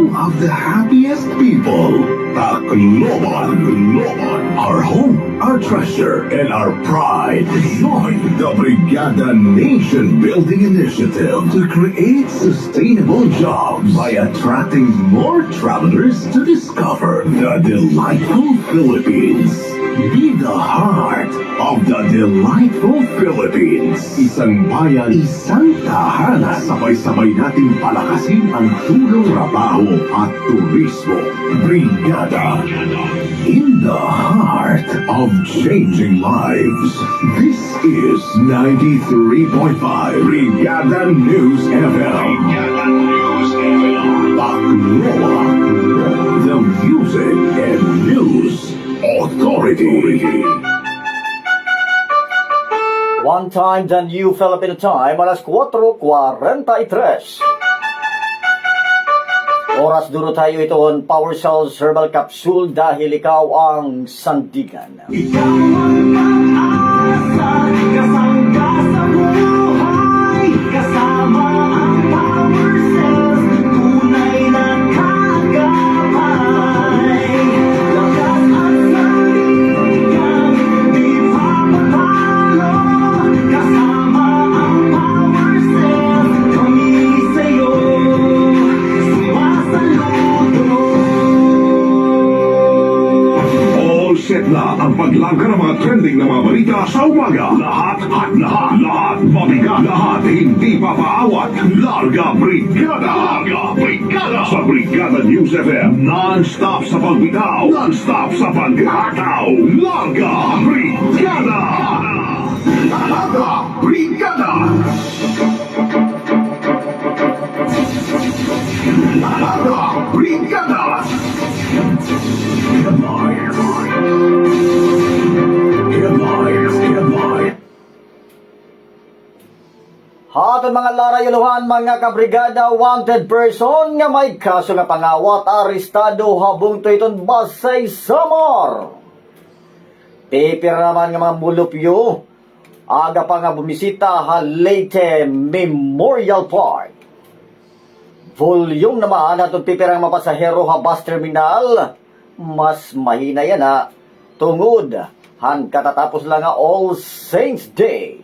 home of the happiest people. Tacloban, our home, our treasure, and our pride. Join the Brigada Nation Building Initiative to create sustainable jobs by attracting more travelers to discover the delightful Philippines. Be the heart of the delightful Philippines. Isang bayan, isang tahanan. Sabay-sabay nating palakasin ang tulong trabaho at turismo. Brigada, in the heart of changing lives. This is 93.5 Brigada News FM. Tacloban, the music and news authority. One time the new Filipino time, alas 4:43. Oras duro tayo ito on Power Cells Herbal Capsule dahil ikaw ang sandigan. Ikaw ang pag-asa, kasangga sa buhay, kasama ang Power Cells, tunay na kagabay. Lakas at sandigan, di papatalo, kasama ang Power Cells, kami sa'yo, sumasaludo. All set na ang paglangka ng mga trending na mga balita sa umaga. Lahat mabigat, lahat hindi papaawat. Larga Brigada! Sa Brigada News FM, non-stop sa pagbitaw, non-stop sa paghataw. Larga Brigada! Larga Brigada! Larga Brigada! Hatod mga larayuluhan, mga kabrigada, wanted person nga may kaso nga pangawat, arestado habong tuiton Basay Samar. Pipira naman nga mga mulupyo, aga pa nga bumisita ha Leyte Memorial Park. Volume naman atong pipirang mapasahero ha bus terminal, mas mahina yan ha, tungod, han katatapos lang nga All Saints Day.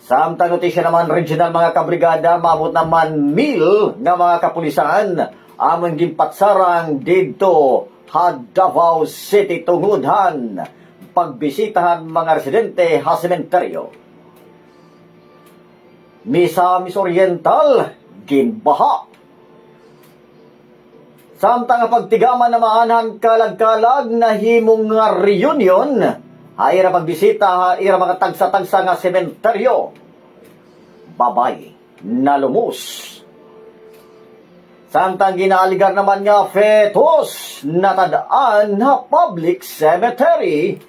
Samtang notisya naman regional mga kabrigada, maabot naman mil nga mga kapulisan among gimpatsarang dito ha Davao City tungudhan pagbisitahan mga residente ha sementeryo. Misamis Oriental ginbaha. Samtang pagtigaman naman han kalag-kalag na himong nga reunion, ay ira pagbisita ha ira mga tagsa-tagsa nga sementeryo. Babay na lumus. Samtang ginaaligar naman nga fetus natadaan na public cemetery.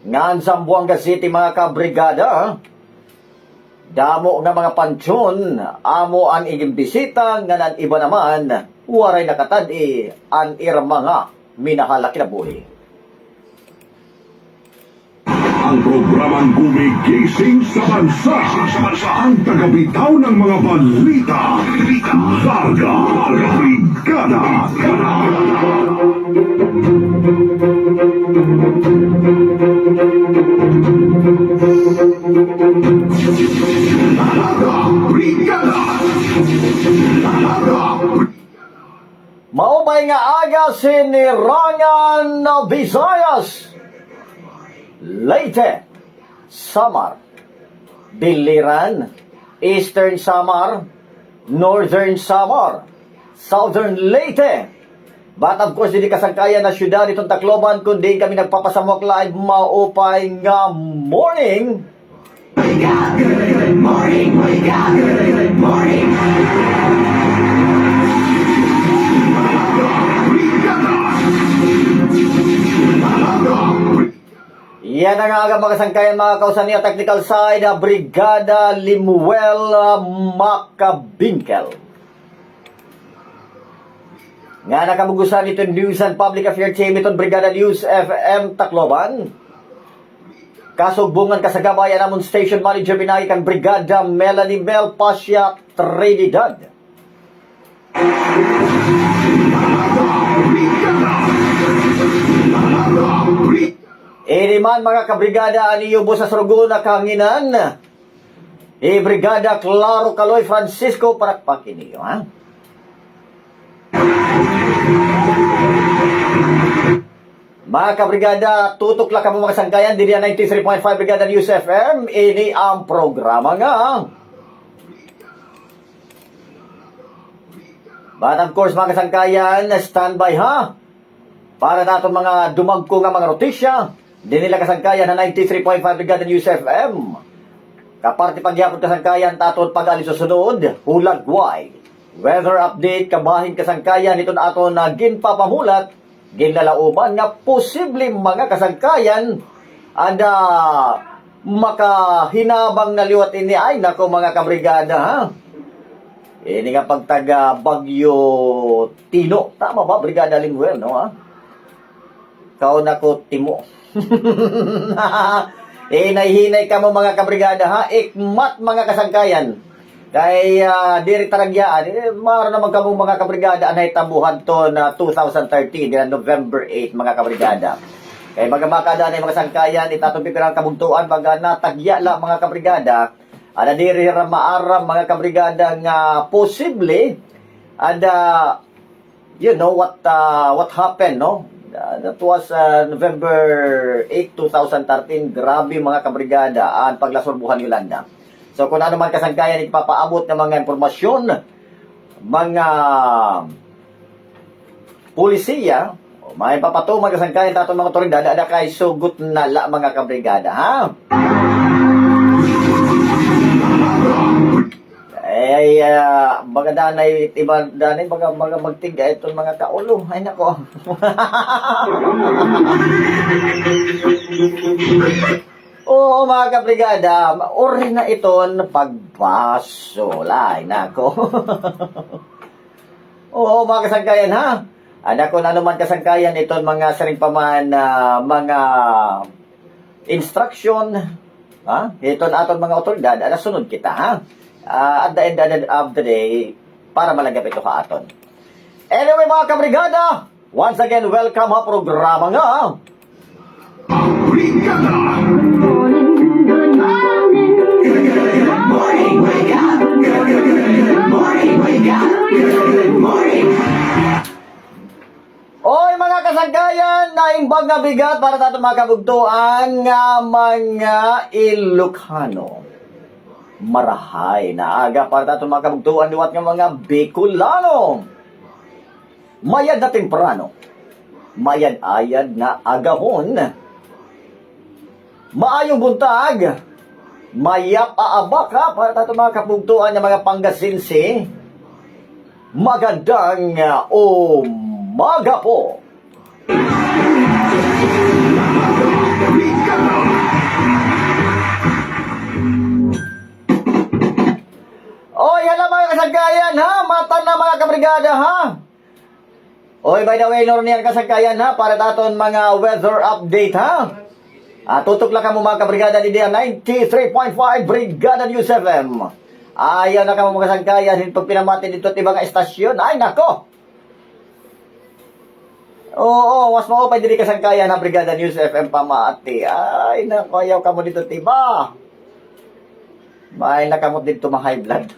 Ngan sa Buanga City mga kabrigada, damo na mga pansyon, amo ang igimbisita, nga nan iba naman, waray nakatadi ang ira mga minahalak na buhi. Ang programang gumigising sa bansa. Ang tagabitaw ng mga balita. Larga Brigada. Larga Brigada. Maupay nga aga sinirangan na Visayas, Leyte, Samar, Biliran, Eastern Samar, Northern Samar, Southern Leyte. But of course, hindi kasangkayan na syudad itong Tacloban, kundi kami nagpapasamok live maupay nga morning. Good morning, good morning. Yan ang aga mga kasangkayan mga kausan niya technical side, Brigada Limuel Macabinkel. Nga nakamugusan ito News and Public Affairs Team itong Brigada News FM Tacloban. Kasugbungan ka sa gabayan namon Station Manager Binagi kang Brigada Melanie Mel Pasya Trinidad. Iniman mga kabrigada aniyo sa Suruguna Kanginan. Brigada Claro Caloy Francisco parakpakin niyo, ha? Mga kabrigada, tutok lang ka mo mga sangkayan, diri ang 93.5 Brigada News FM, ini ang programa nga. But of course mga kasangkayan, standby ha? Para natin mga dumagko nga mga notisya, di nila kasangkayan na 93.5 Brigada News FM. Kaparte pagyapon kasangkayan, taton pag-alis susunod, hulagway. Weather update, kabahin kasangkayan, ito na ato na ginpapamulat, ginlalauban nga posible mga kasangkayan ada makahinabang na liwat ini ay nako mga kabrigada ha. Ini nga pagtaga Bagyo Tino, tama ba Brigada Linguel no ha? Kao nako Timo. Hinay-hinay ka mo mga kabrigada ha, ikmat mga kasangkayan. Kay diri taragyaan, maro naman kamo mga kabrigada anay tabuhan to na 2013 na November 8 mga kabrigada. Kay magamakada na mga sangkayan itatong pipirang kabugtuan baga natagya la mga kabrigada. Ada diri ra maaram mga kabrigada nga posible ada you know what happened no? That was November 8, 2013. Grabe mga kabrigada ang paglasurbuhan Yolanda. So kung ano man kasangkayan ipapaabot ng mga impormasyon, mga pulisiya, may papatumag kasangkayan tato mga otoridad, ada kay sugot na la mga kabrigada, ha? Ay, baga danay, iba danay, baga magtiga itong mga kaulo. Ay, nako. Oo, mga kabrigada, ori na iton pagbaso. Ay, nako. Oo, mga kasangkayan, ha? Ada ko na naman kasangkayan iton mga saring paman mga instruction, ha? Iton aton mga otoridad, ada sunod kita, ha? At the end of the day, para malagap ito ka aton. Anyway, mga kabrigada, once again, welcome ha programa nga. Brigada! Good morning, wake up. Good morning, wake up. Good morning. Oy mga kasangkayan, naimbag na bigat para tato mga kabugtuan nga mga Ilocano. Marahay na aga para tato mga kabugtuan liwat nga mga Bicolano. Mayad na temprano, mayad-ayad na agahon. Maayong buntag, mayap aabaka para tato mga kabugtuan ng mga Pangasinsi. Magandang umaga po. Oy, hala mga kasangkayan ha, mata na mga kabrigada ha. Oy, by the way, nornian kasangkayan ha, para taton mga weather update ha. Tutok lang ka mo mga kabrigada ni Dia 93.5 Brigada News FM. Ayaw na ka mo mga kasangkayan, pag pinamati dito at ibang estasyon, ay nako. Oo, mas maupay diri kasangkayan na Brigada News FM pamati. Ay nako, ayaw ka mo dito tiba. May nakamot dito mga high blood.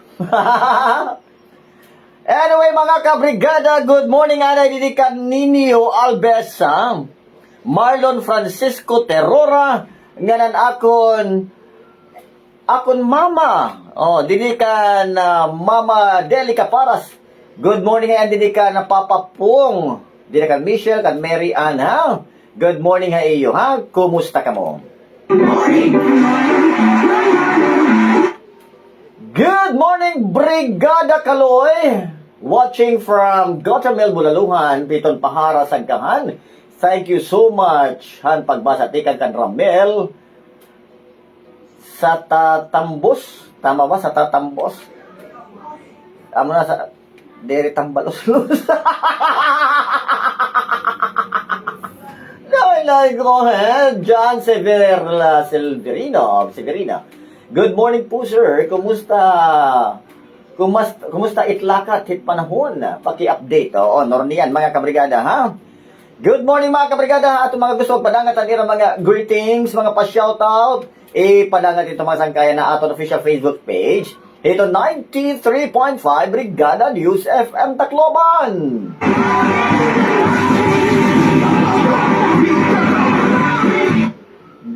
Anyway mga kabrigada, good morning anay didi ka Ninio Albesa, Marlon Francisco Terrora, nganan akon mama. Oh, didi ka na Mama Delica Paras. Good morning ayan didi ka na Papa Pong. Didi ka Michelle, kan Mary Ann ha. Good morning ha iyo ha. Kumusta ka mo? Good morning, Brigada Kaloy! Watching from Gotamel, Bulaluhan, Piton Pahara, Sagkahan. Thank you so much. Han pagbasa tikan kan Ramel. Sa Tatambos. Tama ba? Sa Tatambos. Amo na sa Dere Tambalos. Ay, go ahead, John Severina. Good morning po, sir. Kumusta itlakat hit panahon? Paki-update. Oo, Nornian, mga kabrigada, ha? Good morning, mga kabrigada. At mga gusto magpadangat ang ilang mga greetings, mga pa-shoutout, padangat ito mga sangkaya na aton official Facebook page. Ito 93.5 Brigada News FM Tacloban.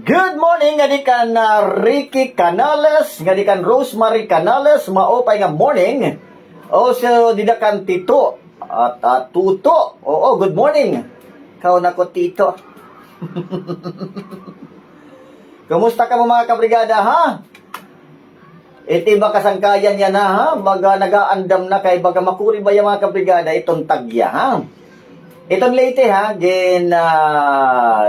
Good morning, ngadikan Ricky Canales, ngadikan Rosemary Canales, maopay nga morning. Also, didakan Tito at Tuto. Oo, good morning. Kau na ko, Tito. Kumusta ka mo mga kabrigada, ha? Iti ba kasangkayan yan na, ha? Baga nagaandam na kay baga makuri ba yung mga kabrigada itong tagya, ha? Itong late, ha?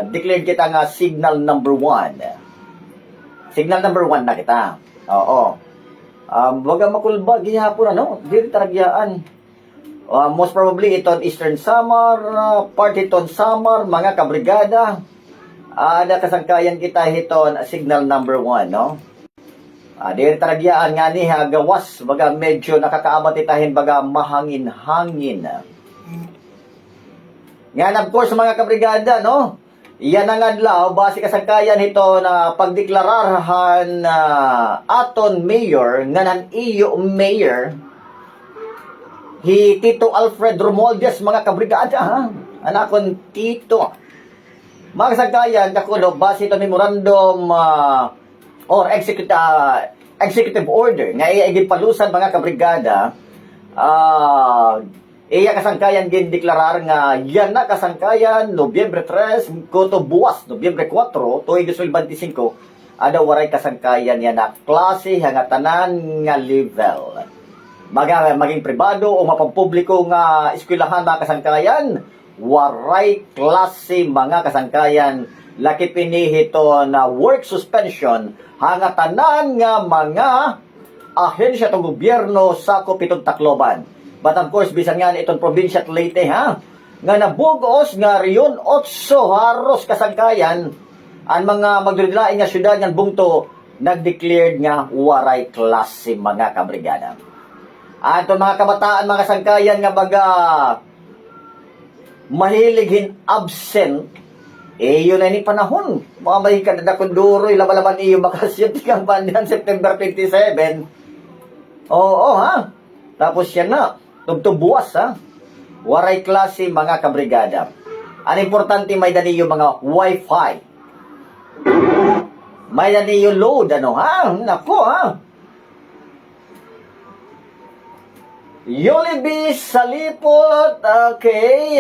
Declared kita nga signal number 1. Signal number 1 na kita. Oo. Baga makulba, gihapon, ano? Dili taragyaan. Most probably itong Eastern Samar, part itong Samar, mga kabrigada. Ada kasangkayan kita itong signal number 1, no? Dili taragyaan nga ni gawas, baga medyo nakakaabot itahin baga mahangin-hangin. Yan of course mga kabrigada, no? Yan ang adlaw, base kasangkayan ito na pagdeklararahan aton mayor, nga nan iyo mayor, Tito Alfred Romualdez, mga kabrigada, ha? Anakon Tito. Mga kasangkayan, kakulo, base ito memorandum or executive order nga ipalusan mga kabrigada, iya kasangkayan gindeklarar nga yan na kasangkayan Nobyembre 3 kuto buwas Nobyembre 4 tuig 2025 ada waray kasangkayan yan na klase nga tanan nga level maging pribado o mapampubliko nga eskwelahan mga kasangkayan waray klase mga kasangkayan laki pinihito na work suspension hanga tanan nga mga ahensya tong gobyerno sa Kopitong Tacloban. But of course, bisan nga itong probinsya at Leyte, ha? Nga nabugos nga riyon 8 haros kasangkayan ang mga magdudulaing nga syudad ng bungto nag-declared nga waray klase mga kabrigada. At mga kabataan, mga kasangkayan nga baga mahilighin absent yun na ni panahon. Mga may kadadakunduro, ilabalaban iyo bakasyon tikang bandan September 27. Oo, ha? Tapos yan na. Tugtubuas, ha? Waray klase, mga kabrigada. Ang importante, may daniyo mga wifi. May daniyo load, ano, ha? Naku, ha? Yolibi Salipot, okay.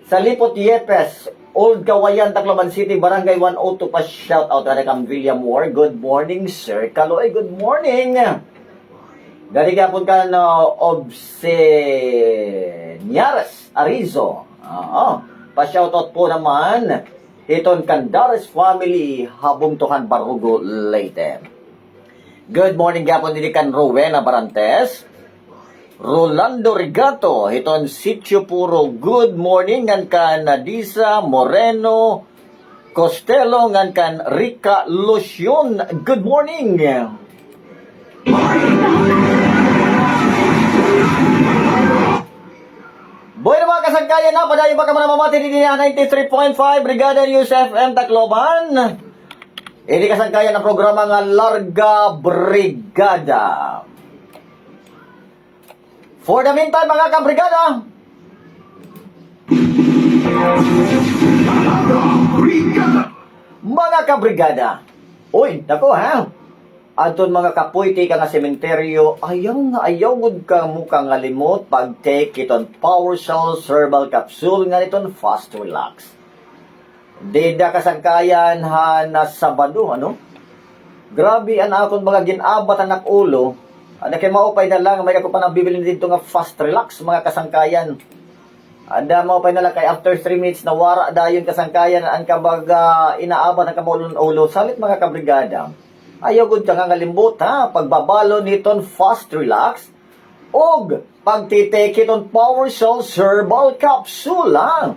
Salipot Yepes. Old Kawayan, Tacloban City, Barangay 102 pa shout out na kang William Moore. Good morning, Sir Kaloy. Good morning. Dari kapon ka na Obseñares Arizo. Pa shout out po naman iton Candares family habong tukan Barugo Leyte. Good morning gapon dili kan Rowena Barantes. Rolando Rigato, iton Sitio Puro, good morning, ngan kan Nadisa Moreno Costello, ngan kan Rica Lucion, good morning. Boy na mga kasangkayan na, padayon ba ka mamamati din niya 93.5 Brigada News FM Tacloban. Ini kasangkayan ng programa nga Larga Brigada. For the meantime, mga kabrigada, mga kabrigada, uy, dako ha, aton mga kapuyti ka nga sementeryo, ayaw gud ka mukhang ngalimot pag-take iton Power Cell Herbal Capsule nga iton Fast Relax. Dida kasangkayan ha na Sabado, ano? Grabe ang akong mga ginabat anak ulo. Ano kay maupay na lang, may ako pa nang bibili dito nga Fast Relax, mga kasangkayan. Ada maupay na lang kay after 3 minutes na wara dayon kasangkayan ang kabaga inaaban ang kamulon ulo. Salit mga kabrigada. Ayaw gud ka nga ngalimbot ha, pagbabalo niton Fast Relax og pagtitake iton Power Cell Herbal Capsule ha.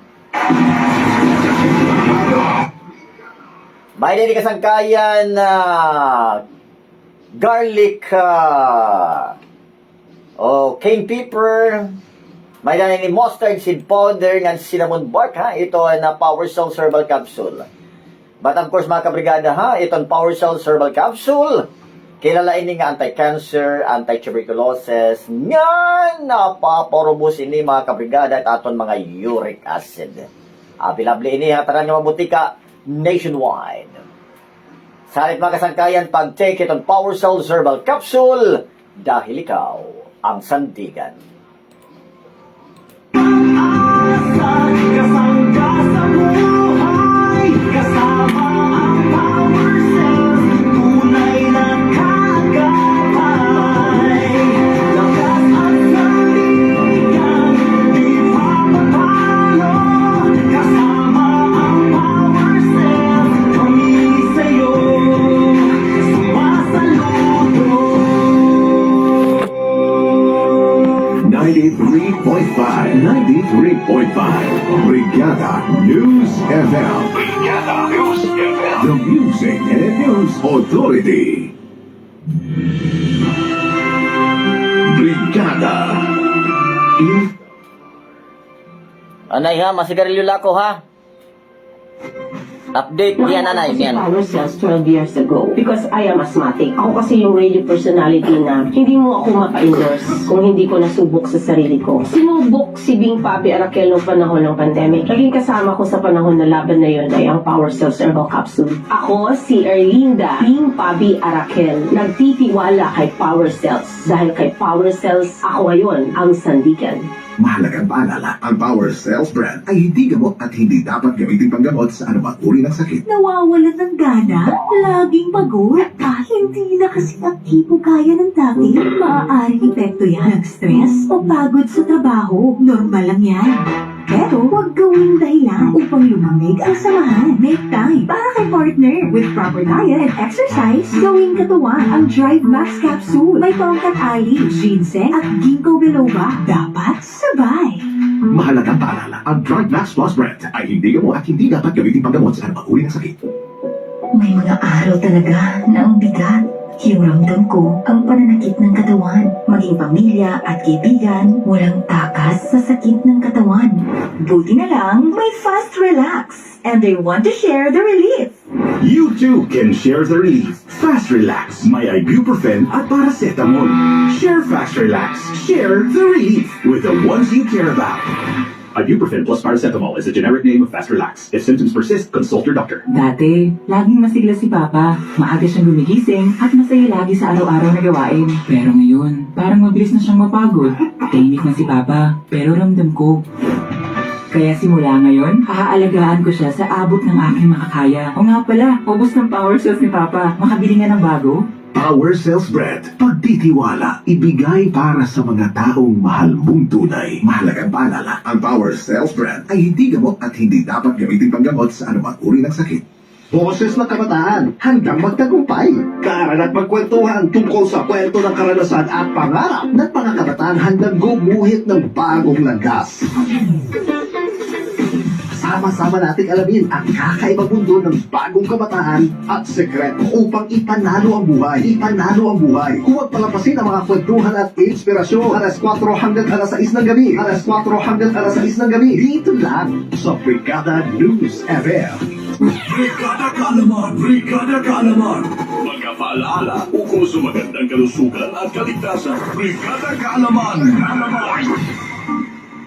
May din kasangkayan na garlic o cane pepper. May din ni mustard seed powder ng cinnamon bark ha. Ito na Power Cell Herbal Capsule. But of course mga kabrigada ha, itong Power Cell Herbal Capsule, kilala ini nga anti-cancer, anti-tuberculosis, nga napaporubos ini mga kabrigada at aton mga uric acid. Available ini ha, tanan nga mabutika nationwide. Salit mga kasangkayan, pag-take itong Power Cell Herbal Capsule dahil ikaw ang sandigan. Kasangga sa buhay, kasama ang power cells, tunay na kagabay. Lakas at sandigan, di mapapalo, kasama ang power cells, kami sa'yo, sumasaludo. 93.5 Brigada News FM. Brigada News FM. The Music and News Authority. Brigada. Anay ha, masigarilyo lako ha. Update yan anay yan. Power cells 12 years ago because I am asthmatic. Ako kasi yung radio personality na hindi mo ako mapa-endorse kung hindi ko nasubok sa sarili ko. Sinubok si Bing Papi Arakel noong panahon ng pandemic. Naging kasama ko sa panahon na laban na yun ay ang Power Cells Herbal Capsule. Ako si Erlinda Bing Papi Arakel. Nagtitiwala kay Power Cells. Dahil kay Power Cells, ako ngayon ang sandigan. Mahalagang paalala, ang Power Cells brand ay hindi gamot at hindi dapat gamitin panggamot sa anumang uri ng sakit. Nawawalan ng gana, laging pagod, hindi na kasi aktibo kaya ng dati. Maaaring epekto yan ng stress o pagod sa trabaho. Normal lang yan. Pero huwag gawing dahilan upang lumamig ang samahan. Make time para kay partner. With proper diet and exercise, gawing katuwang ang Drive Max Capsule. May tongkat ali, ginseng at ginkgo biloba. Dapat sabay. Mahalagang paalala, ang Drive Max Plus brand ay hindi gamot at hindi dapat gamitin panggamot sa anumang uri ng sakit. May mga araw talaga na ang bigat. Yung ramdam ko, ang pananakit ng katawan. Maging pamilya at kaibigan, walang takas sa sakit ng katawan. Buti na lang, may Fast Relax. And they want to share the relief. You too can share the relief. Fast Relax, may ibuprofen at paracetamol. Share Fast Relax, share the relief with the ones you care about. Ibuprofen plus paracetamol is a generic name of Fast Relax. If symptoms persist, consult your doctor. Dati, laging masigla si Papa. Maaga siyang gumigising at masaya lagi sa araw-araw na gawain. Pero ngayon, parang mabilis na siyang mapagod. Tahimik na si Papa, pero ramdam ko. Kaya simula ngayon, aalagaan ko siya sa abot ng aking makakaya. O nga pala, ubos ng Power Cells ni Papa. Makabili nga ng bago? Power Cells brand, pagtitiwala, ibigay para sa mga taong mahal mong tunay. Mahalagang paalala, ang Power Cells brand ay hindi gamot at hindi dapat gamitin panggamot sa anumang uri ng sakit. Boses ng kabataan hanggang magtagumpay. Kaaral at magkwentuhan tungkol sa kwento ng karanasan at pangarap ng mga kabataan hanggang gumuhit ng bagong landas. Sama-sama nating alamin ang kakaibang mundo ng bagong kabataan at sekreto upang ipanalo ang buhay. Ipanalo ang buhay. Huwag palampasin ang mga kwentuhan at inspirasyon. Alas 4 hanggang alas 6 ng gabi. Alas 4 hanggang alas 6 ng gabi. Dito lang sa Brigada News FM. Brigada Kaalaman! Brigada Kaalaman! Magkapaalaala ukol sa magandang kalusugan at kaligtasan. Brigada Kaalaman!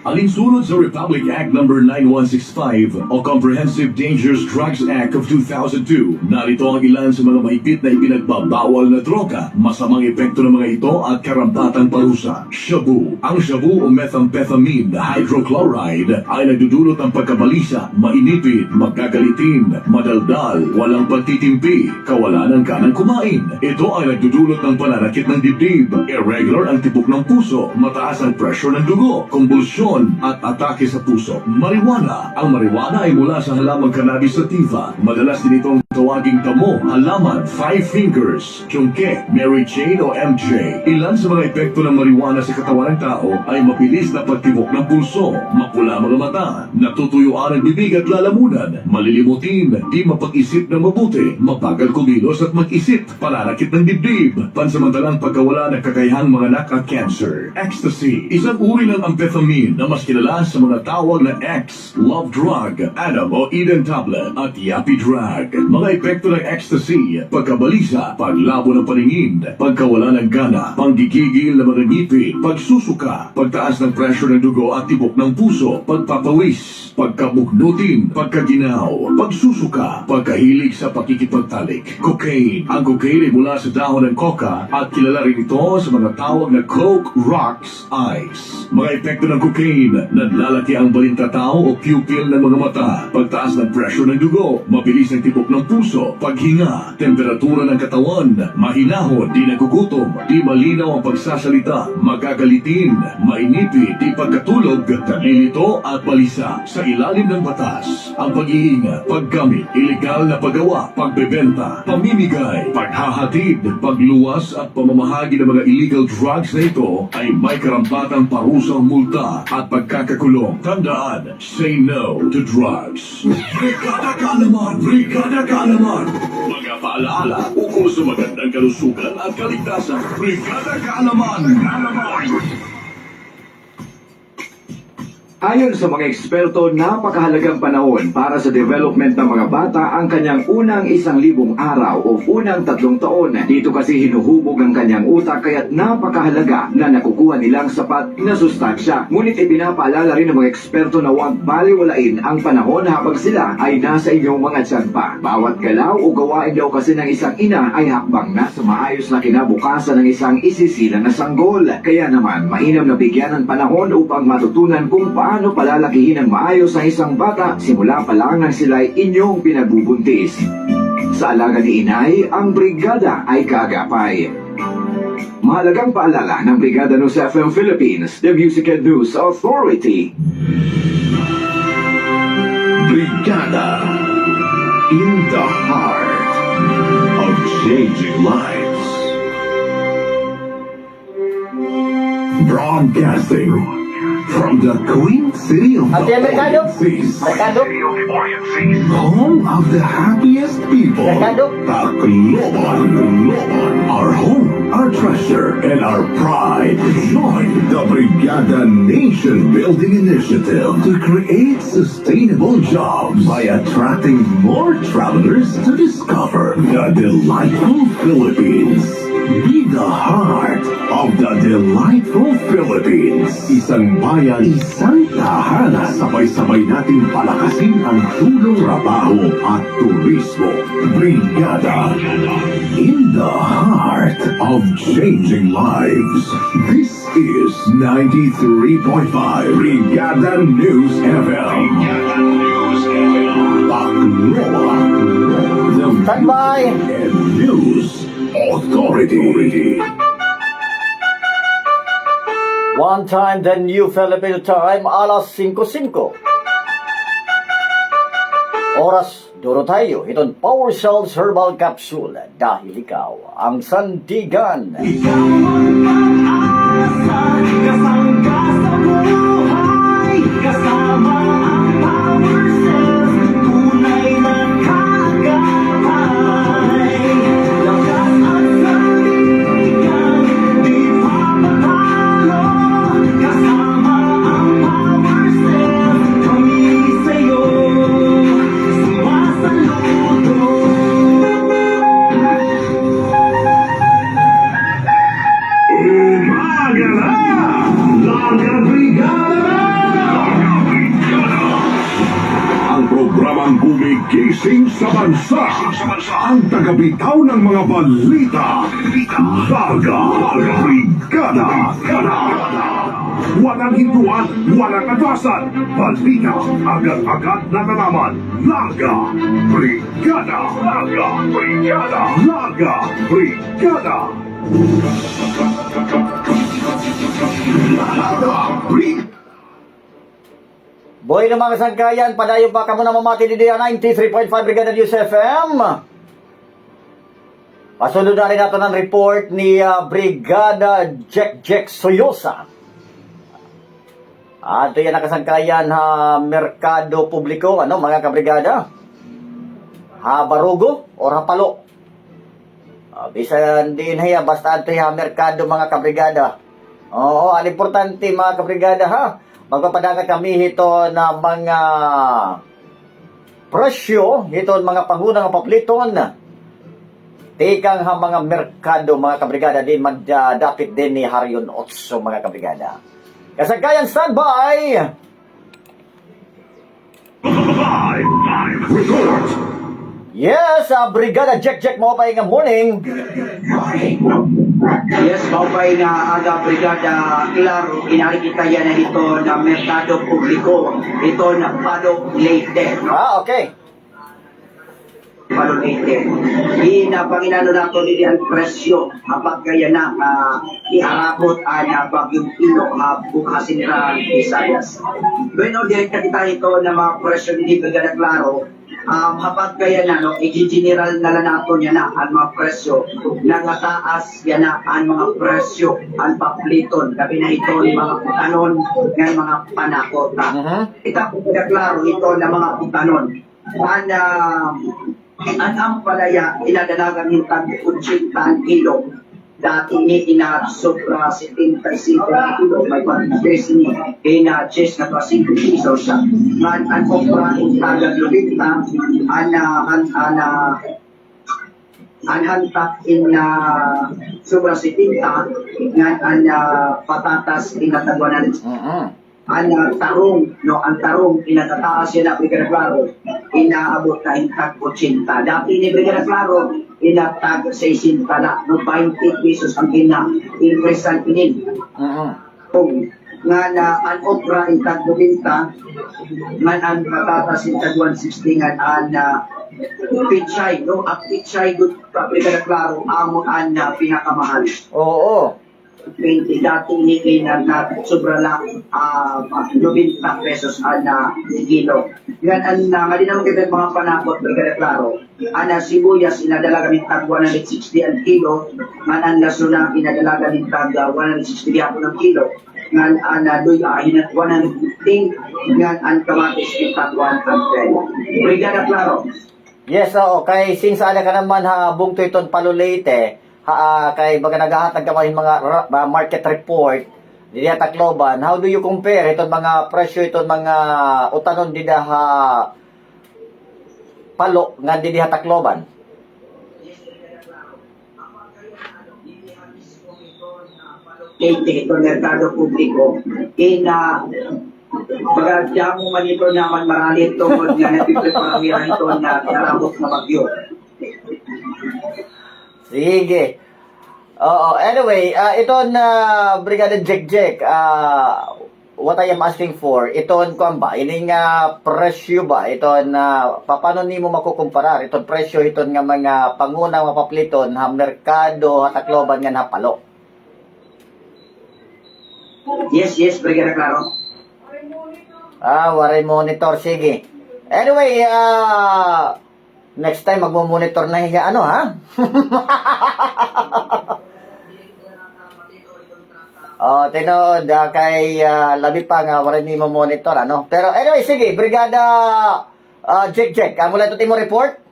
Alinsunod sa Republic Act No. 9165 o Comprehensive Dangerous Drugs Act of 2002, narito ang ilan sa mga mahigpit na ipinagbabawal na droga, masamang epekto ng mga ito at karampatang parusa. Shabu. Ang shabu o methamphetamine hydrochloride ay nagdudulot ng pagkabalisa, mainipid, magkagalitin, madaldal, walang pagtitimpi, kawalan ng ganang kumain. Ito ay nagdudulot ng pananakit ng dibdib, irregular ang tibok ng puso, mataas ang pressure ng dugo, kumbulsyon, at atake sa puso. Marijuana. Ang marijuana ay mula sa halamang cannabis sativa. Madalas din itong Tawaging tamo, halaman, five fingers, tiyungke, Mary Jane o MJ. Ilan sa mga epekto ng marijuana sa katawan ng tao ay mabilis na pagtibok ng pulso, mapula mga mata, natutuyuan ang bibig at lalamunan, malilimutin, di mapag-isip ng mabuti, mabagal kumilos at mag-isip, pananakit ng dibdib, pansamantalang pagkawala ng kakayahang manganak at cancer. Ecstasy, isang uri ng amphetamine na mas kilala sa mga tawag na X, love drug, Adam o Eden tablet at Yappy drug. Mga epekto ng ecstasy, pagkabalisa, paglabo ng paningin, pagkawala ng gana, panggigigil ng mga ngipin, pagsusuka, pagtaas ng pressure ng dugo at tibok ng puso, pagpapawis, pagkamuknutin, pagkaginaw, pagsusuka, pagkahilig sa pakikipagtalik. Cocaine. Ang cocaine ay mula sa dahon ng coca at kilala rin ito sa mga tawag na coke, rocks, ice. Mga epekto ng cocaine, nadlalaki ang balintatao o pupil ng mga mata, pagtaas ng pressure ng dugo, mabilis ang tibok ng puso, paghinga, temperatura ng katawan, mahinahon, di nagugutom, di malinaw ang pagsasalita, magagalitin, mainipid, di pagkatulog, nalilito at balisa. Sa ilalim ng batas, ang pag-iingat, paggamit, ilegal na paggawa, pagbebenta, pamimigay, paghahatid, pagluwas at pamamahagi ng mga illegal drugs na ito ay may karampatang parusang multa at pagkakakulong. Tandaan, say no to drugs. Brigada Kaalaman! Brigada Kaalaman! Mga paalaala ukol sa magandang kalusugan at kaligtasan. Brigada Kaalaman! Ayon sa mga eksperto, napakahalagang panahon para sa development ng mga bata ang kanyang unang 1,000 araw o unang 3 taon. Dito kasi hinuhubog ang kanyang utak kaya't napakahalaga na nakukuha nilang sapat na sustansya. Ngunit ipinapaalala rin ng mga eksperto na huwag baliwalain ang panahon habang sila ay nasa inyong mga tiyan pa. Bawat galaw o gawain daw kasi ng isang ina ay hakbang na sa maayos na kinabukasan ng isang isisilang na sanggol. Kaya naman, mainam na bigyan ng panahon upang matutunan kung paano palalakihin ng maayos ang isang bata simula pa lang nang sila'y inyong pinagbubuntis. Sa alaga ni inay, ang brigada ay kaagapay. Mahalagang paalala ng Brigada News FM Philippines, the Music and News Authority. Brigada in the heart of changing lives. Broadcasting from the Queen City of Ate the Mercado? Orient Seas, Mercado? home of the happiest people, Mercado? Tacloban, our home, our treasure, and our pride. Join the Brigada Nation Building Initiative to create sustainable jobs by attracting more travelers to discover the delightful Philippines. Be the heart of the delightful Philippines. Isang bayan, isang tahanan. Sabay-sabay natin palakasin ang tulong, trabaho at turismo. Brigada in the heart of changing lives. This is 93.5 Brigada News FM. Tacloban, the Standby! and News Authority. One time, the new Filipino time, alas 5:05. Oras, duro tayo. Itong Power Cells Herbal Capsule. Dahil ikaw ang sandigan. Programang gumigising sa bansa. Ang tagabitaw ng mga balita. Larga Brigada. Walang hintuan, walang atrasan. Balita, agad-agad na nalaman. Larga Brigada. Larga Brigada. Larga Brigada. Larga Brigada. Boy ng mga sangkayan, padayon pa ka muna mamati ni Dia 93.5 Brigada News FM. Pasunod na rin natin ang report ni Brigada Jack Soyosa. At yan ang kasangkayan merkado publiko, mga kabrigada? Barugo o Hapalo? Bisan din basta ito merkado mga kabrigada. Oo, ang importante mga kabrigada magpapadanga kami ito na mga presyo, ito mga pangunang papliton. Tikang mga merkado mga kabrigada din magdapit din ni Harion Otso mga kabrigada. Kasangkayan standby! Live report. Yes, Brigada Jack mo pa yung morning. Yes, maupay nga aga Brigada Claro, inarikita yan na ito na merkado publiko. Ito na Palo Leyte. Okay. Palo Leyte. Panginoon na ito nili ang presyo. Kapag kaya na iharapot na bagyong ino bukasin na Visayas. Bueno, direkta kita ito na mga presyo ni Brigada Claro. Kapag kaya na, i-general na lang nato niya na ang mga presyo. Nangataas yan na ang mga presyo, ang papliton. Gabi na ito ng mga putanon ng mga panakota. Ita po klaro ito ng mga putanon. Ang ampalaya, inadalagan yung tag-80 ang kilo. Dati ni sobra 75 kilo, may pag-dress ni ina-chess na pa 5 piso siya. Ang kompra yung taga-lubita, ang hantak in sobra 70, ang patatas inatagwanan. Ang tarong inatataas yan na Brigada Claro, inaabot na hintag 80. Dati ni Brigada Claro, inatag 60 na, 20 pesos ang increase ang inin. Kung nga na ang okra hintag 90, nga ang patatas hintag 160, nga ang pichay, ang pichay good Brigada Claro, amo ang pinakamahal. Oo. 20 dati ni na sobra lang 90 pesos na kilo. Yan ang malinaw kita mga panakot Brigada Claro. Ana sibuyas inadala kami tag 160 ang kilo, man ang lasuna inadala kami tag 160 ang kilo. Ngan ana doy hinat 115, ngan ang kamatis tag 100. Brigada Claro. Yes, kay since ka naman bungto iton Palo Leyte, kay baga naghahatag ka mga market report dili Tacloban, how do you compare itong mga presyo itong mga utanon dida Palo nga didi Tacloban? Ito merkado publiko baga mo man ito naman marami ito nga napipreparamihan ito na karabot na bagyo. Sige. Anyway, ito na Brigada Jack, what I am asking for, ito ba? Ining presyo ba? Ito na, paano ni mo makukumparar? Ito presyo, ito nga mga pangunang mapapliton, merkado, Tacloban nga na Palo. Yes, Brigada Claro. Waray monitor, sige. Anyway, next time magmo-monitor na hiya tinood kay labi pa nga wala ni mo monitor Pero anyway, sige, Brigada Jack, mula ito mo report.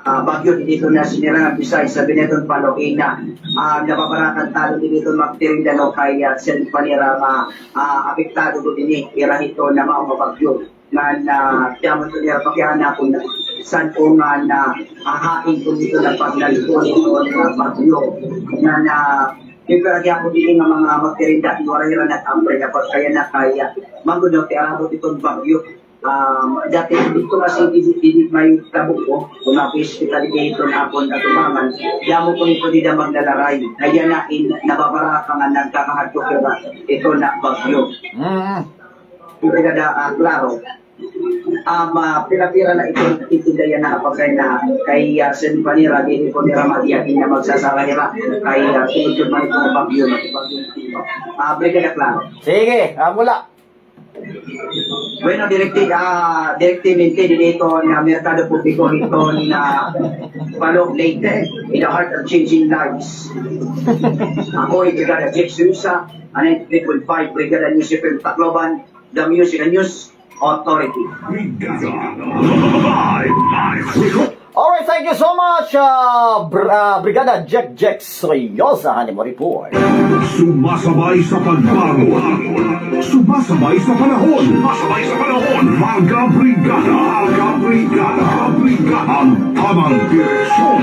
Bagyo dito na sinira ng Bisay sa Benetton Paloina. Napaparatan talo dito magtirindano kay Sen Panira apektado ko din ira ito na mga bagyo. Na tiyamo ito nila pakiana kung saan ko nga na hahain ko dito na paglalito nito na bagyo. Ipiragya ko din ng mga magtirinda iwara-ira na tambay na pagkaya na kaya magunod tiarabot itong bagyo. Dati dito kasi hindi may tabuk ko kung hospitality na ako na tumangan yamo ko ito di na magdalaray kaya na nababara ka nga nagkakahadto kaya ito na bagyo. Brigada Claro pira-pira na ito itindayan na kapag na kay Sen Panira, hindi ko nila matiyakin na magsasara nila kay tinutod man itong pag-yun. Brigada Claro. Sige, mula. Bueno, directamente dito na Merkado Publiko nito na Palog Leyte in the heart of changing lives. Ako ay Brigada Jeff Susa, 93.5 Brigada News FM Tacloban, the Music and News Authority. Alright, thank you so much, Brigada Jack Soyosa, mo report. Sumasabay sa pagbago. Sumasabay sa panahon. Sumasabay sa panahon. Mga brigada. Mga brigada. Mga brigada. Ang tamang direksyon.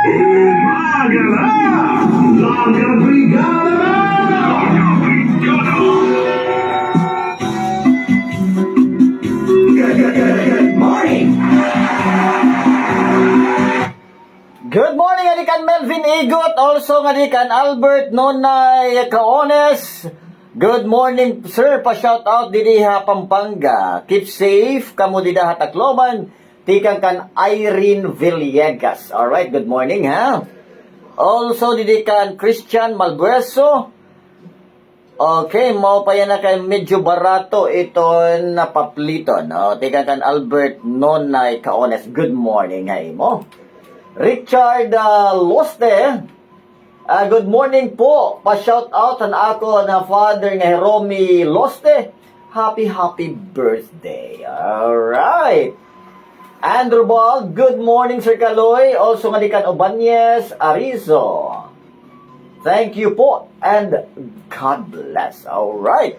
Umaga na! Mga brigada na! Mga brigada! Good morning! Good morning, adikan Melvin Igot, also adikan Albert Nonay Caones. Good morning, sir. Pa-shout out didi ha Pampanga. Keep safe, kamo didi ha Tacloban. Tikang kan Irene Villegas. Alright, good morning ha. Also didi kan Christian Malbueso. Okay, mo pa yan na kay medyo barato ito na paplito, no? Tikang kan Albert Nonay Caones. Good morning, hay mo. Richard Loste, good morning po. Pa-shout out na ako na father nga Romy Loste. Happy birthday. Alright. Andrew Ball, good morning Sir Kaloy. Also nga di kan Obanez Arizo. Thank you po and God bless. Alright.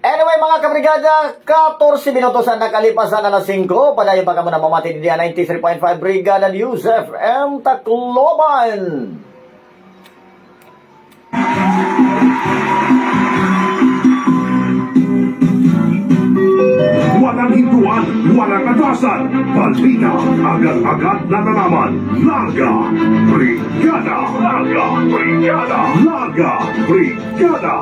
Anyway mga kabrigada, 14 minutos na nakalipasan na 5. Padayon pa kamo na mamati din 93.5 Brigada News FM Tacloban. Walang hintuan, walang katasan. Balita, agad-agad na nalaman. Larga Brigada. Larga Brigada. Larga Brigada.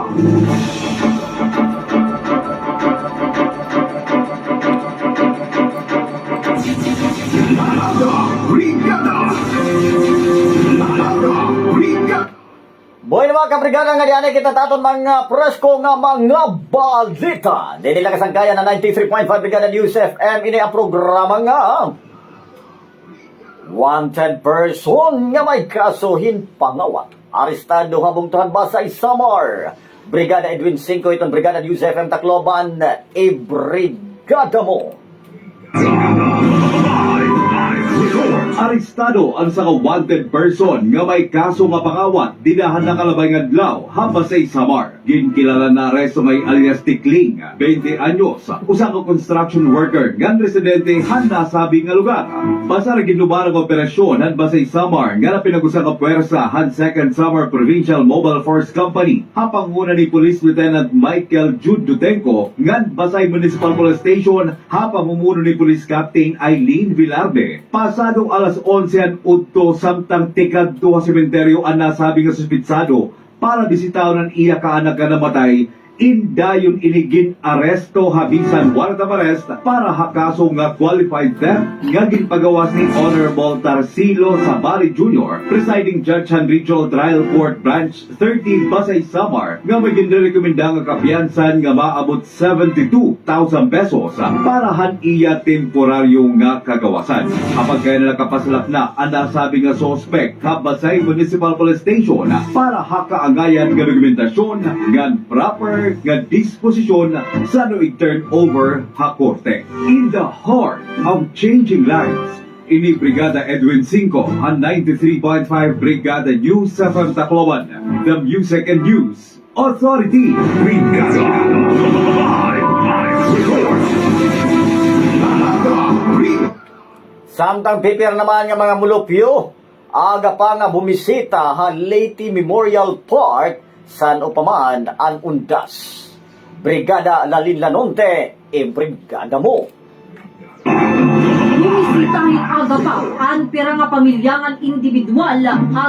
Boy na mga kabrigada nga diyan kita taton mga presko nga mga balita. Dili lang kasangkayan na 93.5 Brigada News FM ini ang programa nga wanted person nga may kasuhin pangawat. Arestado habang Basay Samar. Brigada Edwin 5 itong Brigada News FM Tacloban. Brigada mo. Arestado ang saka wanted person nga may kaso nga pangawat dinahan na kalabay nga adlaw Habasay Samar. Ginkilala na aresto may alias Tikling, 20 anyos, usa ka construction worker nga residente han nasabi nga lugar. Basta ra ginubarang operasyon han Basay Samar nga napinagusa ka puwersa han 2nd Samar Provincial Mobile Force Company. Hapanguna ni Police Lieutenant Michael Jude Dutenko ngan Basay Municipal Police Station hapamumuno ni Police Captain Eileen Villarde. Pasadong alas 11 udto samtang tikad to sementeryo ang nasabi nga suspitsado para bisitahon ang iya ka anak nga namatay. Indayon inigin aresto habisan warrant of arrest para hakaso nga qualified theft nga ginpagawas ni Honorable Tarsilo Sabari Jr., Presiding Judge han Regional Trial Court Branch 30 Basay Samar nga may ginrekomenda nga kapiyansan nga maabot 72,000 pesos para han iya temporaryo nga kagawasan. Kapag kaya nila kapasalap na ang nasabi nga suspect sa Basay Municipal Police Station para hakaangayan nga dokumentasyon nga proper nga disposisyon sa noig turnover ha korte. In the heart of changing lives, ini Brigada Edwin 5 ang 93.5 Brigada News FM Tacloban, the Music and News Authority. Brigada. Samtang prepare naman nga mga mulupyo, aga pa nga bumisita ha Leyte Memorial Park san upaman ang undas. Brigada Lalin Lanonte, Brigada mo. bumisitahin aga pa ang pira nga pamilyangan individual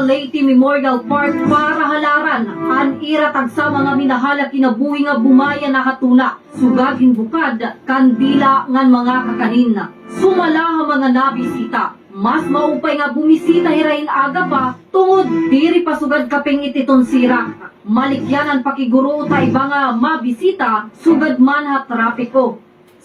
Leyte Memorial Park para halaran ang iratag sa mga minahala kinabuhi nga bumaya na hatuna sugag hinbukad kandila ngan mga kakanin. Sumala mga nabisita. Mas maupay nga bumisita hirain aga pa tungod diri pasugad kaping ititon sira. Malikyanan pakiguro tay nga mabisita sugad man ha trapiko.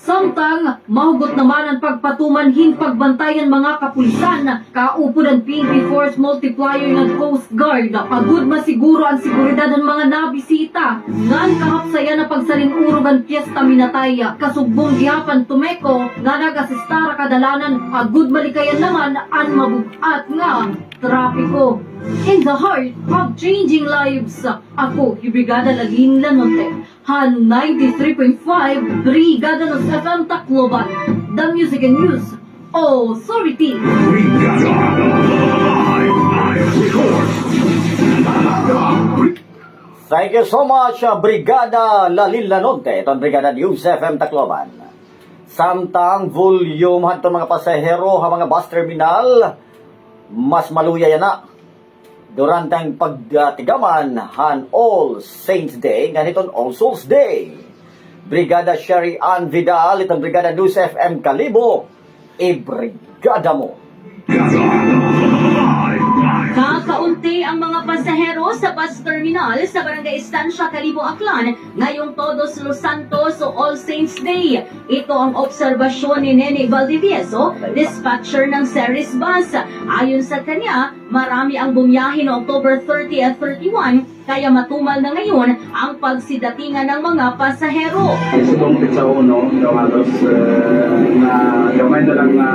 Samtang, mahugot naman ang pagpatumanhin pagbantayan mga kapulisan, kaupod ang PNP Force Multiplier ng Coast Guard, pagod masiguro ang seguridad ng mga nabisita, ngan kahapsaya na pagsalinurog ang piyesta minatay, kasugbong gihapan tumeko, nga nagasistara kadalanan, pagod malikayan naman ang mabugat nga trapiko. In the heart of changing lives, ako, Brigada Lalin Lanote, Han 93.5, Brigada ng FM Tacloban, The Music and News Authority. Thank you so much, Brigada Lalin Lanote. Ito ang Brigada News FM Tacloban. Samtang volume hanto mga pasahero ha mga bus terminal, mas maluya yan na. Durante ang pagtigaman han All Saints Day, nganiton All Souls Day. Brigada Sherry Ann Vidal, itong Brigada News FM Kalibo, i-brigada mo. Kakaunti ang mga pasahero sa bus terminal sa Barangay Estancia, Kalibo, Aklan ngayong Todos Los Santos o All Saints Day. Ito ang obserbasyon ni Nene Valdivieso, dispatcher ng Ceres Bus. Ayon sa kanya, marami ang bumiyahe noong October 30 at 31, kaya matumal na ngayon ang pagsidatingan ng mga pasahero. Isubong sa uno, gawalos na gamay na lang na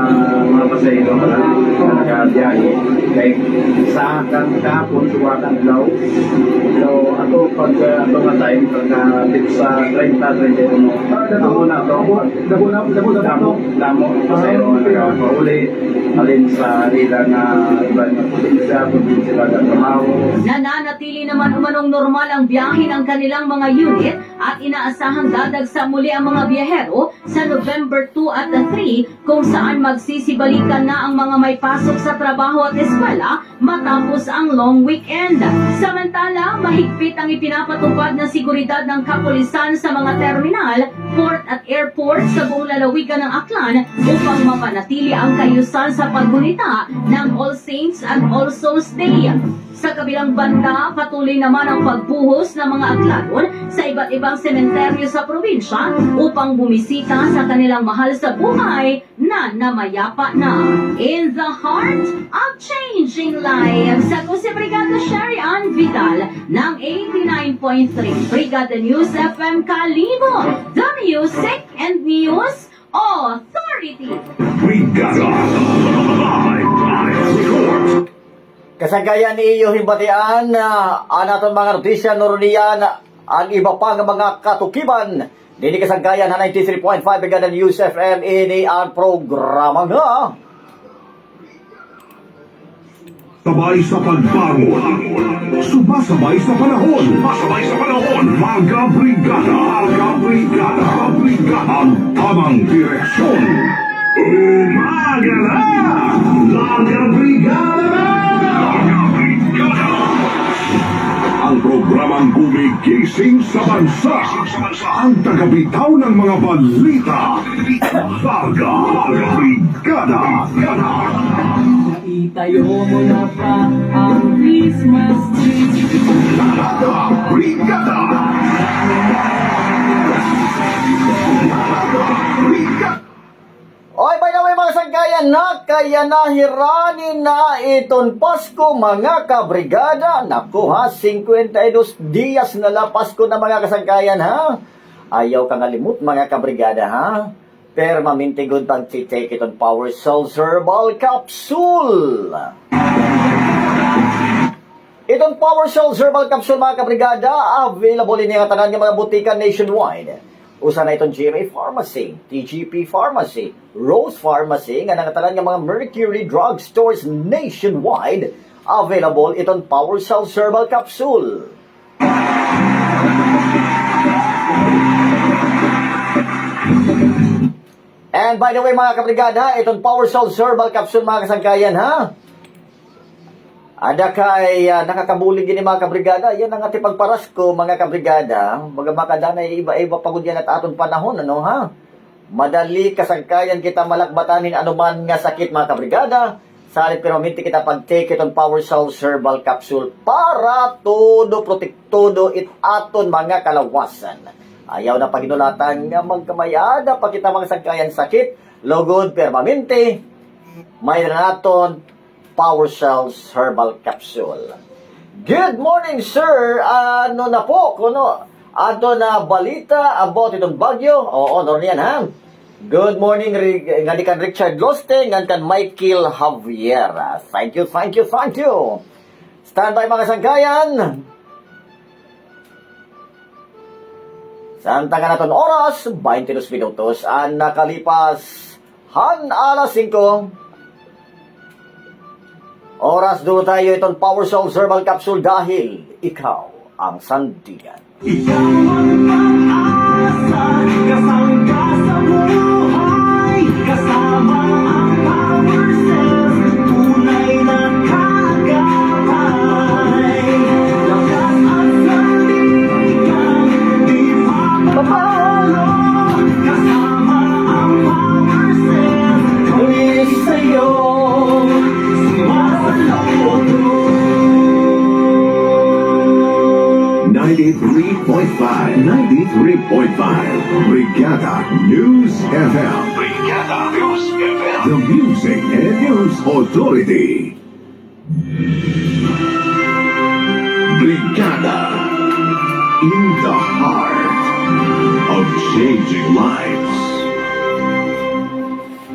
mga pasahero na nagbiyahe. Kaya sa kahapon, suwakan daw. So ako pag ito nga time, pag tip sa 30-31, ako na ito, damo, pasahero na nagpauli, alin sa nila na iba na pulisya, kung sila nagpamaw. Nananatili naman umanong normal ang biyahe ng kanilang mga unit at inaasahang dadagsa muli ang mga biyahero sa November 2 at 3 kung saan magsisibalikan na ang mga may pasok sa trabaho at eskwela matapos ang long weekend. Samantala, mahigpit ang ipinapatupad na seguridad ng kapulisan sa mga terminal, port at airport sa buong lalawigan ng Aklan upang mapanatili ang kaayusan sa paggunita ng All Saints at All Souls Day. Sa kabilang banda, patuloy naman ang pagbuhos ng mga Aklanon sa iba't ibang sementeryo sa probinsya upang bumisita sa kanilang mahal sa buhay na namayapa na. In the heart of changing lives, ako si Brigada Sherry Ann Vidal ng 89.3 Brigada News FM Kalibo, The Music and News Authority. Brigada Live Report. Kasagayan ni iyo himbatian anaton mga notisya norunian ang iba pang mga katukiban. Dini kasagayan na 93.5 Brigada News FM ini ang programa nga. Sabay sa pagbangon, sumasabay sa panahon, Mga Brigada, ang tamang direksyon. Umaga na! Mga Brigada! Ang programang gumigising sa bansa. Ang tagabitaw ng mga balita. Mga Brigada. Itayo mo na pa ang Christmas tree. Mga Brigada. Oy, by the way mga sangkayan na, kaya nahiranin na iton Pasko mga kabrigada. Naku ha, 52 diyas na la Pasko na mga kasangkayan ha. Ayaw kang alimut mga kabrigada ha. Pero mamintigod pang titake iton Power Cell Herbal Capsule. Itong Power Cell Herbal Capsule mga kabrigada, available in yung tanan ng mga butika nationwide. Usa na itong GMA Pharmacy, TGP Pharmacy, Rose Pharmacy, nga nangatalan ng mga Mercury Drug Stores nationwide. Available itong Power Cell Herbal Capsule. And by the way mga kabrigada, itong Power Soul Herbal Capsule mga kasangkayan ha. Ada kay nakakabulig din mga kabrigada. Yan ang ating pagparas ko mga kabrigada. Baga makadanay iba-iba pagod yan at aton panahon ano ha. Madali kasangkayan kita malakbatanin anuman nga sakit mga kabrigada. Salit pero minti kita pag-take itong Power Soul Herbal Capsule para todo protektodo it aton mga kalawasan. Ayaw na paginulatan nga magkamayada pa kita mga sangkayan sakit, lugod permanente, may naton Power Cells Herbal Capsule. Good morning, sir. Ano na po, kuno? Ato na balita about itong bagyo. Oo, no yan ha. Good morning, nga ni kan Richard Loste, nga kan Michael Javier. Thank you. Stand by mga sangkayan. Santa nga naton oras, 22 minutos, ang nakalipas alas 5. Oras doon tayo itong Power Soul Herbal Capsule dahil ikaw ang sandigan. Ikaw ang pag-asa, kasama ka sa buhay, kasama ang Power Cells, tunay na kagapay. Lakas at sandigan, di mapapalo, kasama ang Power Cells, tuloy sa'yo, sumasalot. 93.5 Brigada News FM. Brigada News FM. The Music and News Authority. Brigada, in the heart of changing lives.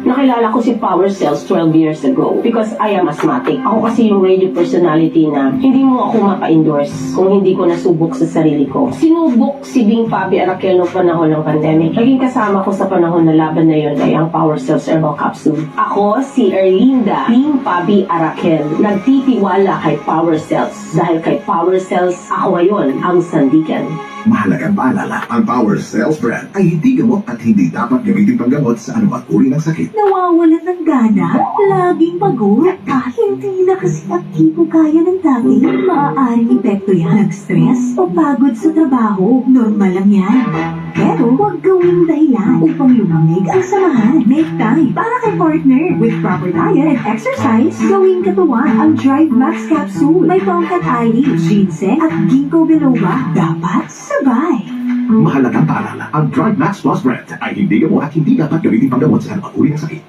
Nakilala ko si Power Cells 12 years ago because I am asthmatic. Ako kasi yung radio personality na hindi mo ako mapa-endorse kung hindi ko nasubok sa sarili ko. Sinubok si Bing Fabi Araquel noong panahon ng pandemic. Naging kasama ko sa panahon na laban na yun ay ang Power Cells Herbal Capsule. Ako si Erlinda Bing Fabi Araquel. Nagtitiwala kay Power Cells dahil kay Power Cells ako ngayon ang sandigan. Mahalagang paalala, ang Power Cells brand ay hindi gamot at hindi dapat gamitin panggamot sa anumang uri ng sakit. Nawawalan ng gana, laging pagod, hindi na kasi aktibo gaya ng dati. Maaaring epekto yan ng stress o pagod sa trabaho. Normal lang yan. Pero huwag gawing dahilan upang lumamig ang samahan. Make time para kay partner. With proper diet and exercise, gawing katuwa ang Drive Max Capsule. May pangkat ali, ginseng at ginkgo biloba. Dapat sabay. Mahalagang paalala, ang Drive Max Plus brand ay hindi gamot at hindi dapat gamitin panggamot sa anumang uri ng sakit.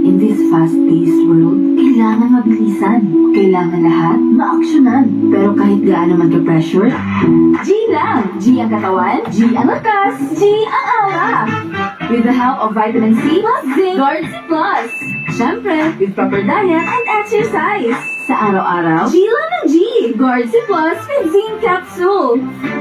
In this fast-paced world, kailangan mabilisan. Kailangan lahat maaksyonan. Pero kahit gaano man ka-pressure, G lang! G ang katawan, G ang lakas, G ang aura! With the help of vitamin C plus zinc, Guard C plus. Siyempre, with proper diet and exercise. Sa araw-araw, G lang ng G! Guard C plus with zinc capsule.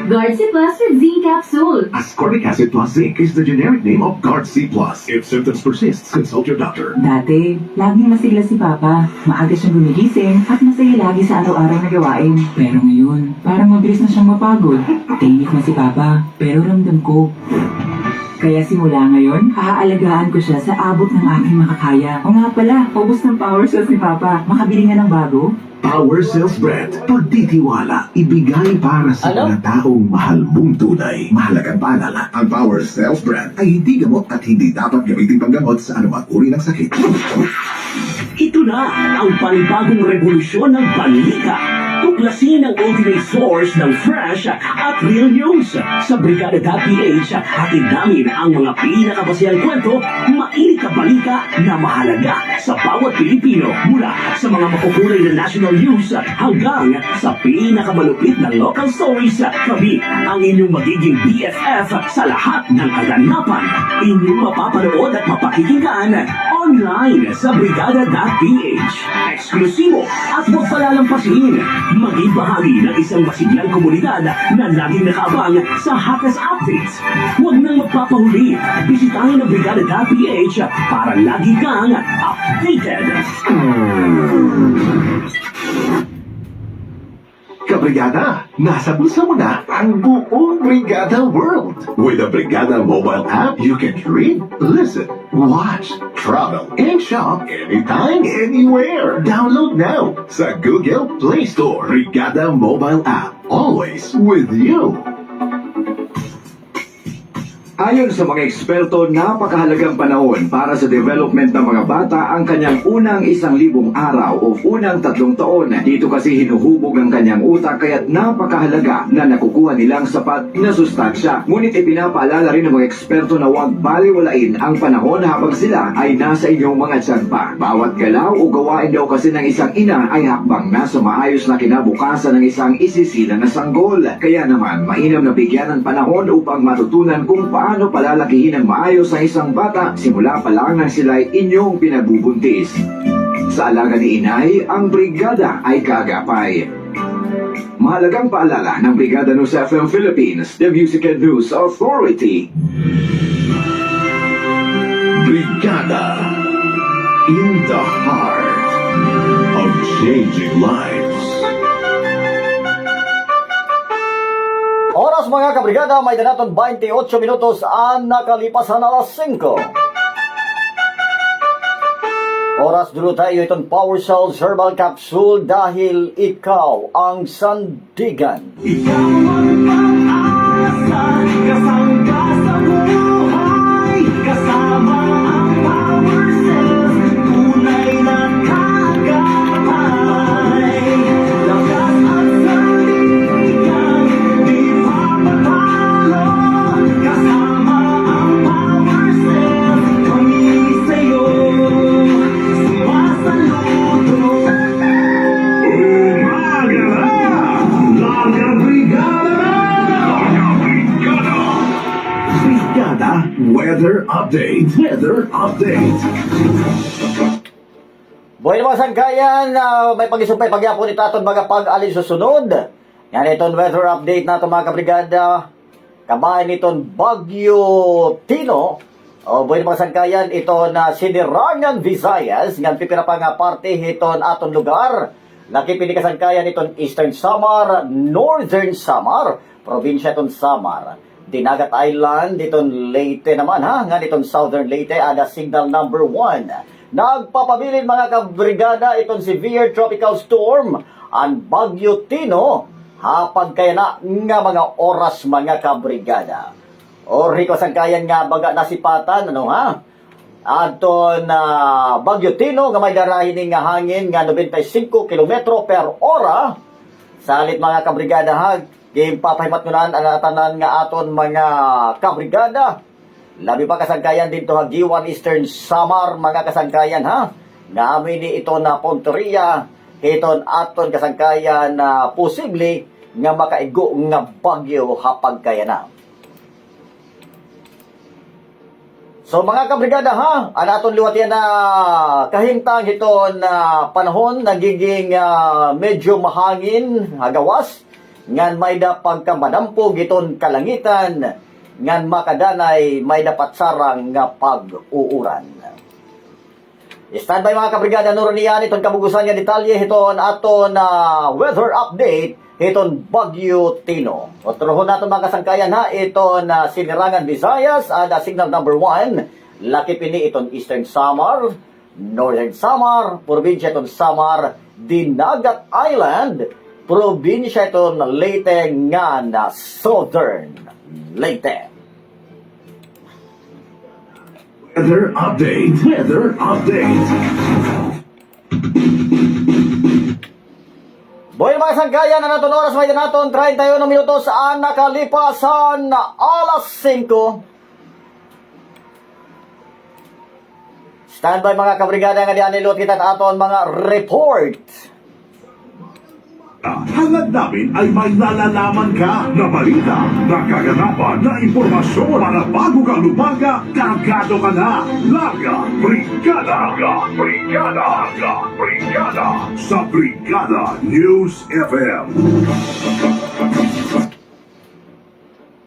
Guard C plus with zinc capsule. Ascorbic acid plus zinc is the generic name of Guard C plus. If symptoms persist, consult your doctor. Dati, laging masigla si Papa. Maaga siyang gumigising at masaya lagi sa araw-araw na gawain. Pero ngayon, parang mabilis na siyang mapagod. Tahimik na si Papa, pero ramdam ko. Kaya simula ngayon, aalagaan ko siya sa abot ng aking makakaya. O nga pala, ubos ng Power Cells ni Papa. Makabili nga ng bago? Power Cells brand, pagtitiwala, ibigay para sa mga taong mahal mong tunay. Mahalagang paalala, ang Power Cells brand ay hindi gamot at hindi dapat gamitin panggamot sa anumang uri ng sakit. Ito na ang panibagong revolusyon ng balita. Tuklasin ang ultimate source ng fresh at real news. Sa Brigada.ph, hatid namin ang mga pinakabasihang kwento, mainit na balita na mahalaga sa bawat Pilipino. Mula sa mga makukulay na national news hanggang sa pinakamalupit na local stories. Kami ang inyong magiging BFF sa lahat ng kaganapan. Inyong mapapanood at mapakikinggan online sa Brigada.ph. Eksklusibo at huwag palalampasin. Maging bahagi ng isang masiglang komunidad na laging nakaabang sa hottest updates. Huwag nang magpapahuli. Bisitahin ang Brigada.ph para lagi kang updated. Kabrigada, nasa bulsa mo na ang buong Brigada World. With the Brigada mobile app, you can read, listen, watch, travel, and shop anytime, anywhere. Download now sa Google Play Store. Brigada mobile app, always with you. Ayon sa mga eksperto, napakahalagang panahon para sa development ng mga bata ang kanyang unang 1,000 araw o unang 3 taon. Dito kasi hinuhubog ang kanyang utak kaya't napakahalaga na nakukuha nilang sapat na sustansya. Ngunit ipinapaalala rin ng mga eksperto na huwag baliwalain ang panahon habang sila ay nasa inyong mga tiyan pa. Bawat galaw o gawain daw kasi ng isang ina ay hakbang na sa maayos na kinabukasan ng isang isisilang na sanggol. Kaya naman, mainam na bigyan ng panahon upang matutunan kung paano palalakihin ng maayos ang isang bata simula pa lang nang sila'y inyong pinagbubuntis. Sa alaga ni inay, ang brigada ay kaagapay. Mahalagang paalala ng Brigada News FM Philippines, the Music and News Authority. Brigada, in the heart of changing lives. Oras mga kabrigada, may danaton 28 minutos ang nakalipasan alas 5. Oras dulu tayo itong Power Cells Herbal Capsule dahil ikaw ang sandigan. Ikaw ang pag-asa, kasangga sa buhay, kasama ang Power Cells, tunay na kagapay. Lakas at sandigan, di papatalo, kasama ang Power Cells, kami sa'yo, sumasaludo. Brigada Weather Update. Weather Update. Buhay naman sangkayan, may pag-isumpay pagyapon ito aton mga pag-alin susunod. Yan itong weather update na ito mga kabrigada. Kabayan itong Bagyo Tino. O buhay naman sangkayan, ito na Sinirangan, Visayas. Ngan pipira pa nga parte itong aton lugar. Nakipili kasangkayan itong Eastern Samar, Northern Samar, probinsya itong Samar. Dinagat Island, itong Leyte naman ha. Ngan itong Southern Leyte, ada signal number 1. Nagpapabilin mga kabrigada itong severe tropical storm ang Bagyo Tino hapag kaya na nga mga oras mga kabrigada. O riko sangkayan nga baga nasipatan ano ha? Aton Bagyo Tino nga may darahin nga hangin nga 95 km per hora. Salit mga kabrigada ha, game papahimat nunan ang tanan nga aton mga kabrigada. Labi pa kasangkayan dito Hagiwan Eastern Samar mga kasangkayan ha. Namin ni ito na Ponteria, iton aton kasangkayan na posible nga makaigo nga bagyo hapag kaya na. So mga kabrigada ha, ang aton liwat yan na kahintang ito na panahon nagiging medyo mahangin, hagawas, ngan may da pagkamadampog iton kalangitan, ngan makadanay may dapat sarang nga pag-uuran. Standby mga kabrigada, nuro niyan itong kabugusan nga detalye iton aton weather update iton Bagyo Tino. Otrohon natin mga kasangkayan ha, iton Sinirangan, Visayas, ada signal number 1. Laki pini iton Eastern Samar, Northern Samar, probinsya iton Samar, Dinagat Island, probinsya iton Leyte nga na Southern Leyte. Weather Update. Weather Update. Boy mga sangkayan, na naton oras may naton 31 minutos ang nakalipasan alas 5. Standby mga kabrigada nga diyan nilot kita aton mga report. Hangad namin ay may nalalaman ka na balita, nakaganapan na impormasyon para bago kang lumaga, kagado ka na. Laga Brigada! Brigada! Brigada! Sa Brigada News FM.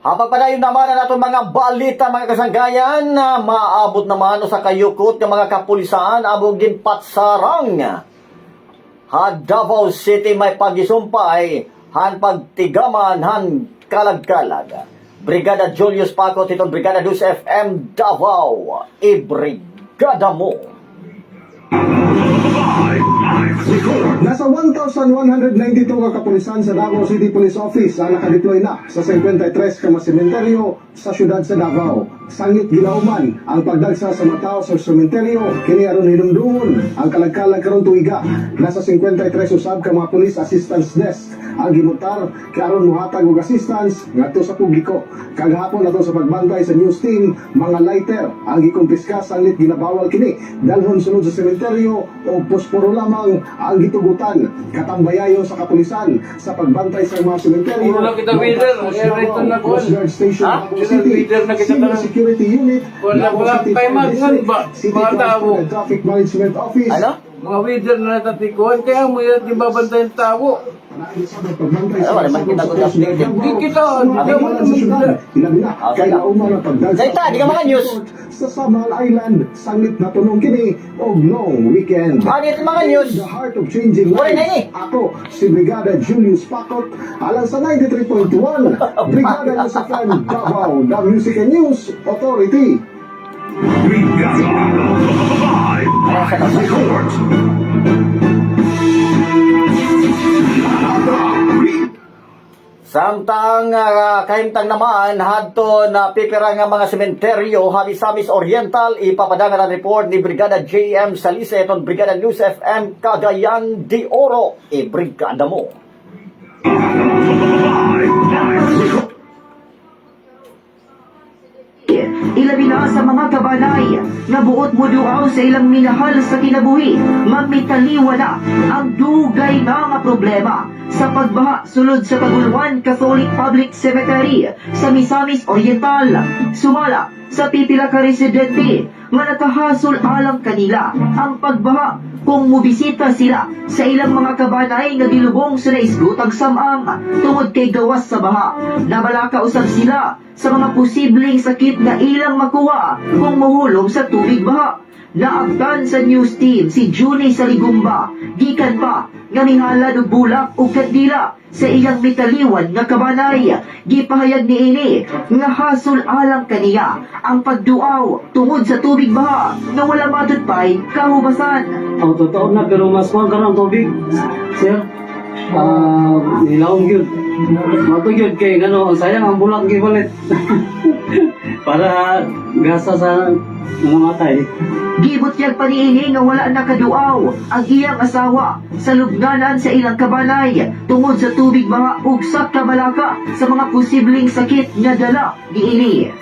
Habang padayon naman ang aton mga balita mga kasanggayan na maabot naman sa kayukot ng mga kapulisan abog din patsarang. Davao City may pagisumpay han pagtigaman han kalag-kalag. Brigada Julius Paco titon Brigada News FM Davao. Ibrigada mo. Nasa 1,192 ka kapulisan sa Davao City Police Office ang nakadeploy na sa 53 ka mga sementeryo sa syudad sa Davao. Sangit gilauman ang pagdagsa sa matao sa sementeryo kini aron hinumdumon ang kalagkalag karon tuiga. Nasa 53 usab ka mga police assistance desk ang gimutar karon mohatag og assistance ngadto sa publiko. Kagahapon ato sa pagbantay sa news team, mga lighter ang gikumpiska sanglit ginabawal kini dalhon sunod sa sementeryo o posporo lamang ang gitugutan. Katambayayon sa kapulisan sa pagbantay sa mga sementeryo. Wala kita leader, return na ko. Coast Guard Station, Ha? Davao Sino City, leader na kita Civil tanong? Security Unit, Wala Davao pa City kay Fire Magnan District, ba? City Mga Transport tao. and Traffic Management Office. Ano? Mga leader na natatikuan, kaya mo yan di babantay ang tao. Wala naman kita good update. Di kita, Zaita, di ka mga news. Sa Samal Island, sanglit na tunong kini og long weekend. Ano yung mga news? The heart of changing Wala na lives. Ako, si Brigada Julius Pacot, alang sa 93.1, Brigada News FM Davao, the Music and News Authority. Brigada Live Reports. Samtang kahimtang naman hadto na pipira nga mga sementeryo Hamis-Hamis Oriental ipapadangan ang report ni Brigada JM Salise itong Brigada News FM Cagayan de Oro. Brigada mo. Ilabi na sa mga kabanay na buot mo duaw sa ilang minahal sa kinabuhi, mamitaliwa na ang dugay na nga problema sa pagbaha sulod sa Taguluan Catholic Public Cemetery sa Misamis Oriental. Sumala sa pipila ka residente nga nakahasol alang kanila ang pagbaha kung mubisita sila sa ilang mga kabanay nga gilubong sa naisgutang samang tungod kay gawas sa baha. Nabalaka usab sila sa mga posibleng sakit na ilang makuha kung mahulog sa tubig baha. Naabtan sa news team si Junie Saligumba, gikan pa nga mihalad og bulak o kandila sa iyang mitaliwan nga kabanay. Gipahayag niini nga hasol alang kaniya ang pagduaw tungod sa tubig baha nga wala matud pay kahubasan. Ang totoo na pero mas mahal ka ng tubig, sir. Nilaong yun. Matugod kay ang sayang ang bulak gibalit. Para gasa sa mga matay. Gibutyag pa niini nga wala nakaduaw ang iyang asawa sa lubnganan sa ilang kabanay tungod sa tubig baha ug sa kabalaka sa mga posibleng sakit nga dala niini.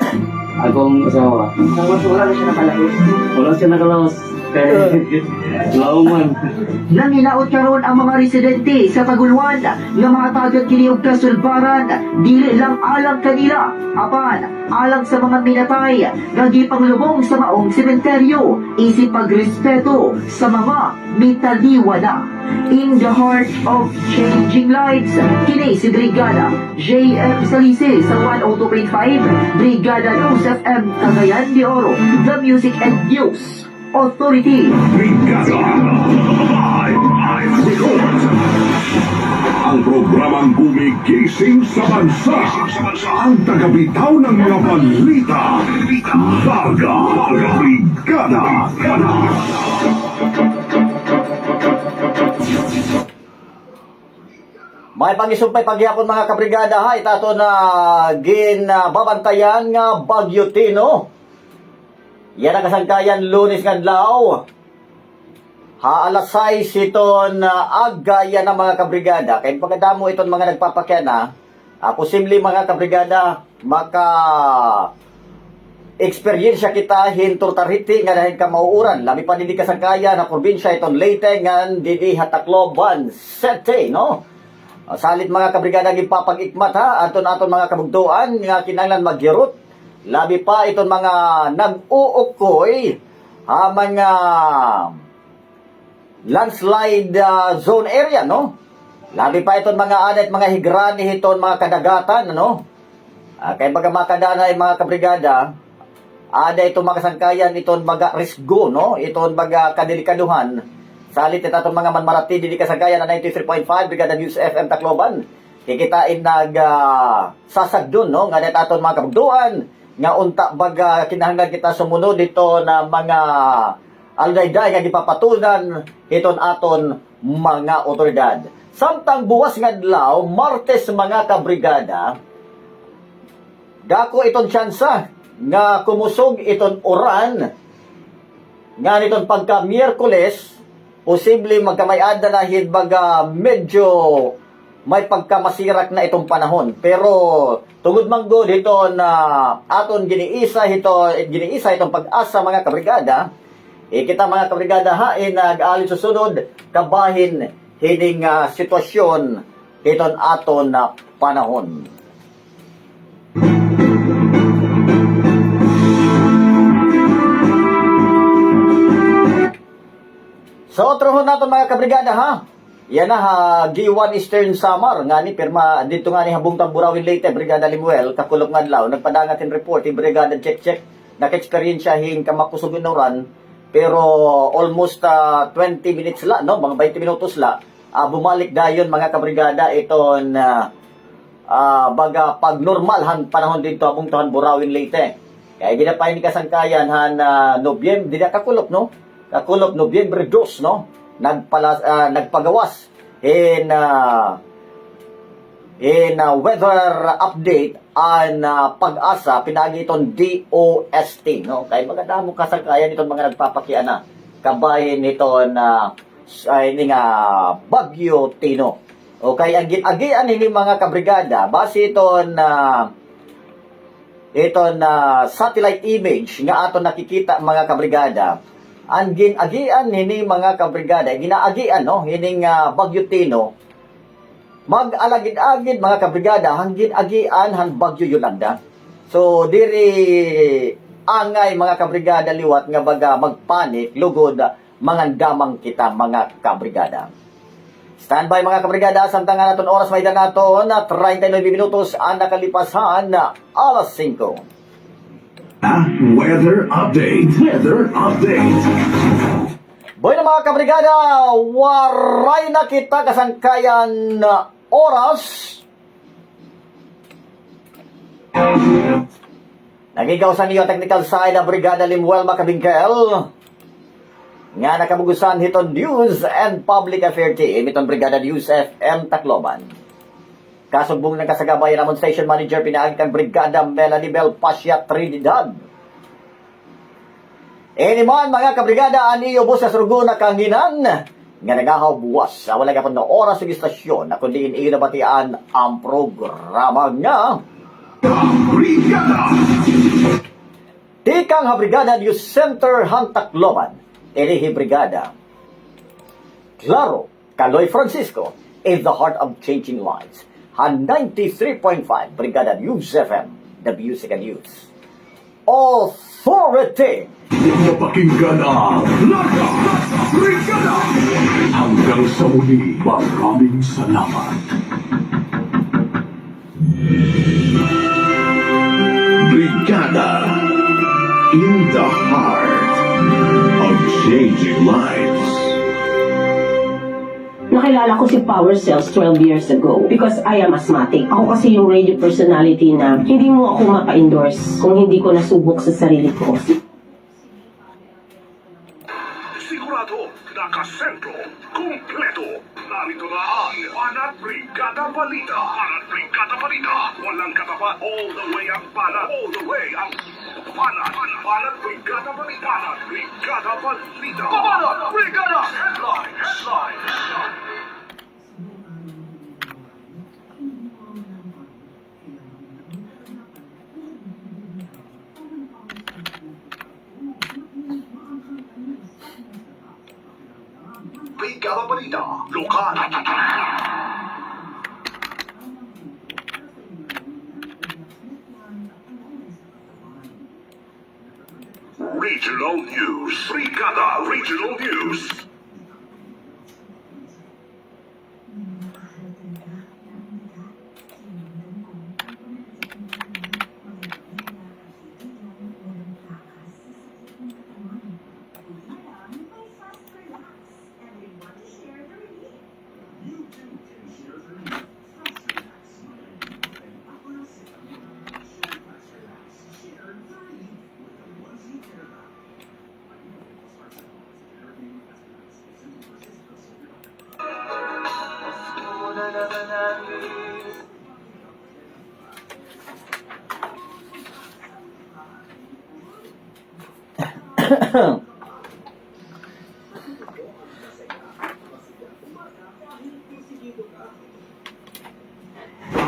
Akong asawa. Wala na siya nakalaos. Wala siya nakalaos. Kaya lauman. Nanginaot karon ang mga residente sa Taguluan nga mahatagad kini og kasulbaran dili lang alang kanila apan alang sa mga minatay nga gipanglubong sa maong sementeryo isip pagrespeto sa mga mitaliwa na. In the heart of changing lives, kini si Brigada JM Salise sa 102.5 Brigada News FM Cagayan de Oro, the Music and News Authority. Brigada Live Reports. Ang programang gumigising sa bansa. Ang tagabitaw ng mga balita. Daga Brigada. May pangisumpay pagyapon mga kabrigada ha itato na babantayan nga Bagyo Tino. Yan ang kasangkayan Lunes nga adlaw. Alas 6 iton agaya ng mga kabrigada. Kaya pagkadamo iton mga nagpapakyan posible mga kabrigada maka eksperyensya kita hintur tariti nga dahil ka mauuran. Labi pa dili kasangkayan na probinsya iton Leyte nga didi Tacloban City, no? Salit mga kabrigada gipapag-ikmat aton mga kabugtuan nga kinahanglan magyerot. Labi pa iton mga nag-uukoy mga landslide zone area, no? Labi pa iton mga adat mga higrani iton mga kadagatan, no? Kaya baga makadana mga kabrigada ada itong mga kasangkayan iton mga risgo, no? Iton mga kadelikaduhan. Salit ito mga manmarati, dili kasagayan na 93.5 Brigada News FM Tacloban. kikitain sasagdon, no? Nga aton mga kabugduan, nga unta baga kinahanglan kita sumunod dito na mga alday-day nga gipapatunan iton aton mga otoridad. Samtang buwas nga adlaw, Martes mga kabrigada, dako iton tsansa nga kumusog iton uran nga niton pagka Miyerkules, posible magkamayada na baga medyo may pagkamasirak na itong panahon. Pero tungod manggo dito na aton giniisa itong pag-asa mga kabrigada, kita mga kabrigada hain nag-alin susunod kabahin hining sitwasyon iton aton na panahon. So, trohon nato mga kabrigada ha. Yan na ha, G1 Eastern Samar nga ni pirma dito nga ni habung Tamburawin Leyte, Brigada Limuel, kakulok nga adlaw, nagpadangatin report ni Brigada check naka-experiensyahin kamakusog inuran, pero almost 20 minutes la, no, mga 20 minutos la, bumalik dayon mga kabrigada iton baga pag normal han panahon dito habung Tamburawin Leyte. Kaya ginapay ni kasangkayan han Nobyembre, di na kakulok, no? Kakulok Nobyembre 2, no? Nagpagawas in weather update an pag-asa pinagiton DOST, no? Kay maganda mo kasagayan itong mga nagpapakiana kabahin niton ini nga Bagyo Tino. Okay, agian ini mga kabrigada base iton satellite image nga aton nakikita mga kabrigada. Ang ginagian hini mga kabrigada, ginaagian no, hining Bagyo Tino, mag-alagid-agid mga kabrigada, ang ginagian han Bagyo Yolanda. So, diri angay mga kabrigada liwat nga baga magpanik, lugod, mangandamang kita mga kabrigada. Standby mga kabrigada, samtang naton oras may naton, 39 minutos ang nakalipasan na alas 5. Weather update. Weather update. Boy na mga kabrigada, waray na kita kasangkayan oras. Nagigaw sa niyo technical side ng Brigada Limuel Makabingkel. Nga nakabugusan hiton News and Public Affairs Team, iton Brigada News FM Tacloban. Kasugbong ng kasagabayan namon Station Manager pinaagkan Brigada Melanie Bel Pasya Trinidad. Iniman mga kabrigada aniyo bus sa surugo na kanginan nga nagahaw buwas sa wala kapag na oras ng istasyon na kundi inabatian ang programa nga Brigada! Tikang Brigada News Center Tacloban. Inihi Brigada Claro Caloy Francisco in the heart of changing lives. 93.5 Brigada News FM, the music and news authority. Mapakinggan ang Laga Brigada! Hanggang sa muli, maraming salamat. Brigada in the heart of changing lives. Nakilala ko si Power Cells 12 years ago because I am asthmatic. Ako kasi yung radio personality na hindi mo ako mapa-endorse kung hindi ko nasubok sa sarili ko. Sigurado, nakasentro, kumpleto. Narito na ang Banat Brigada Balita. Banat Brigada Balita. Walang katapat. All the way ang banat. All the way ang banat. Banat Brigada Balita. Banat Brigada Balita. Banat Brigada. Headline. Headline. Brigada Balita. Lokal. Regional News. Brigada Regional News.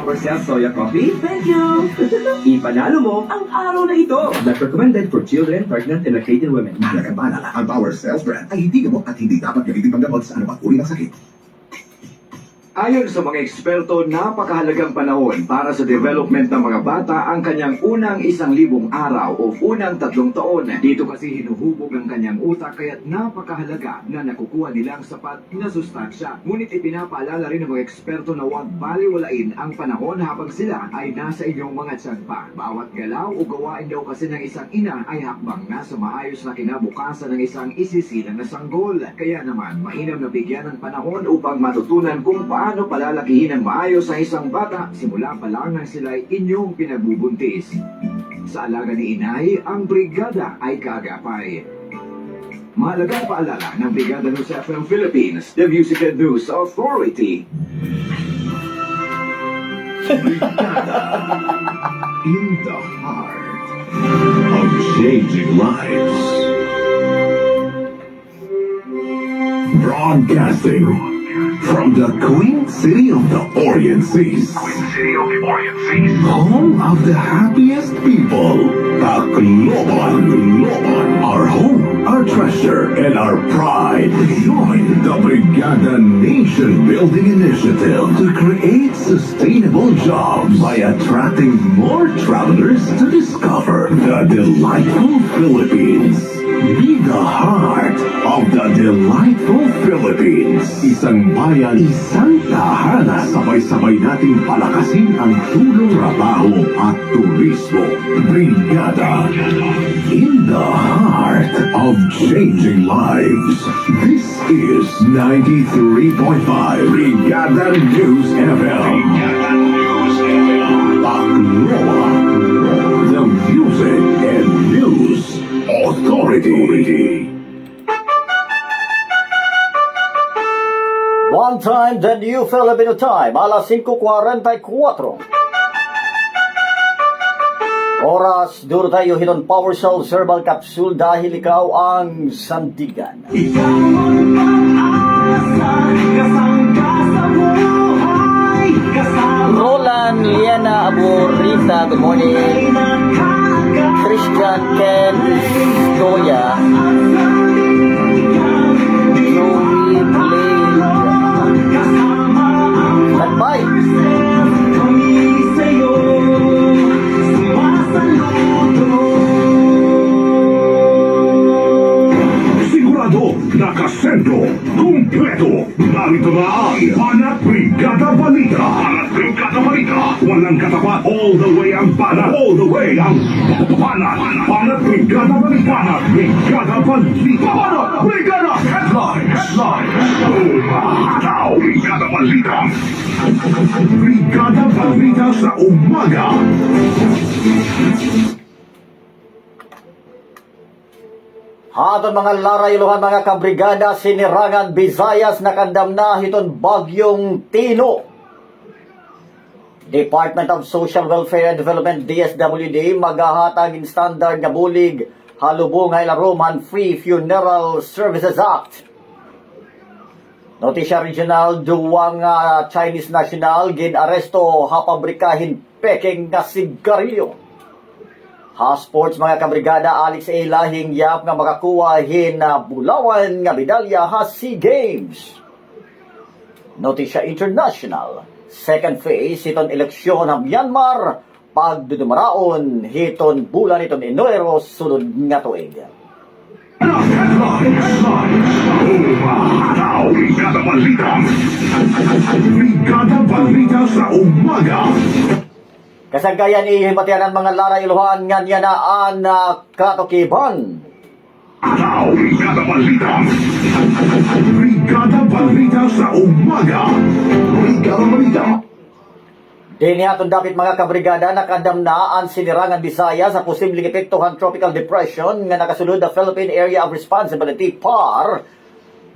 Marcel Soya Coffee? Thank you! Ipanalo mo ang araw na ito. Not recommended for children, pregnant, and lactating women. Mahalagang paalala, ang Power Cells brand ay hindi gamot at hindi dapat gamitin panggamot sa anumang uri ng sakit. Ayon sa mga eksperto, napakahalagang panahon para sa development ng mga bata ang kanyang unang 1,000 araw o unang 3 taon. Dito kasi hinuhubog ang kanyang utak kaya't napakahalaga na nakukuha nilang sapat na sustansya. Ngunit ipinapaalala rin ng mga eksperto na huwag baliwalain ang panahon habang sila ay nasa inyong mga tiyan pa. Bawat galaw o gawain daw kasi ng isang ina ay hakbang na sa maayos na kinabukasan ng isang isisilang na sanggol. Kaya naman, mainam na bigyan ng panahon upang matutunan kung paano palalakihin ng maayos sa isang bata simula pa lang nang sila'y inyong pinagbubuntis. Sa alaga ni inay, ang brigada ay kaagapay. Mahalagang paalala ng Brigada News FM Philippines, the Music and News Authority. In the heart of changing lives. Broadcasting from the Queen City of the Orient Seas. Home of the happiest people. Tacloban. Our home, our treasure, and our pride. Join the Brigada Nation Building Initiative to create sustainable jobs by attracting more travelers to discover the delightful Philippines. Be the heart of the delightful Philippines. Isang bayan, isang tahanan. Sabay-sabay nating palakasin ang tulong trabaho at turismo. Brigada. In the heart of changing lives. This is 93.5 Brigada News FM. Tacloban. The Music and News Authority. One time, the new Filipino time, alas 5:44. Oras, duro tayo hinon Power Cell Herbal Capsule dahil ikaw ang sandigan. Roland, Liana, Aburita, good morning. Christian, Ken, Goya, Joey, Blade, Goodbye. Sigurado, nakasentro, kumpleto. Narito na ang Banat Brigada Balita. Banat Brigada Balita. Walang katapat, all the way ang banat. All the way ang banat. Banat Brigada Balita. Banat Brigada Balita. Banat Brigada Headline. Umahataw. Brigada Balita. Brigada Balita sa umaga. Hatod mga larayluhan mga kabrigada, sinirangan Visayas nakandam na hiton bagyong Tino. Department of Social Welfare and Development DSWD magahatag in standard nga bulig halubungay laruman Free Funeral Services Act. Notisya Regional, duwang Chinese national ginaresto hapabrikahin Peking nga sigarilyo. Ha-sports mga kabrigada, Alex A. Lahing yap nga makakuha na bulawan nga medalya ha SEA Games. Notisya International, second phase hiton eleksyon ng Myanmar pagdudumaraon hiton bulan hiton Enero sunod nga tuig. Umahataw. Brigada Balita. Brigada Balita sa umaga. Kasagayan ihimatian ng mga larayluhan nga niyanaan na katukiban. Brigada Balita. Brigada Balita sa umaga. Brigada Balita. Dinihatong dapit mga kabrigada nakadam na ang sinirangan Bisaya sa posibleng epektuhan tropical depression nga nakasunod na Philippine Area of Responsibility PAR.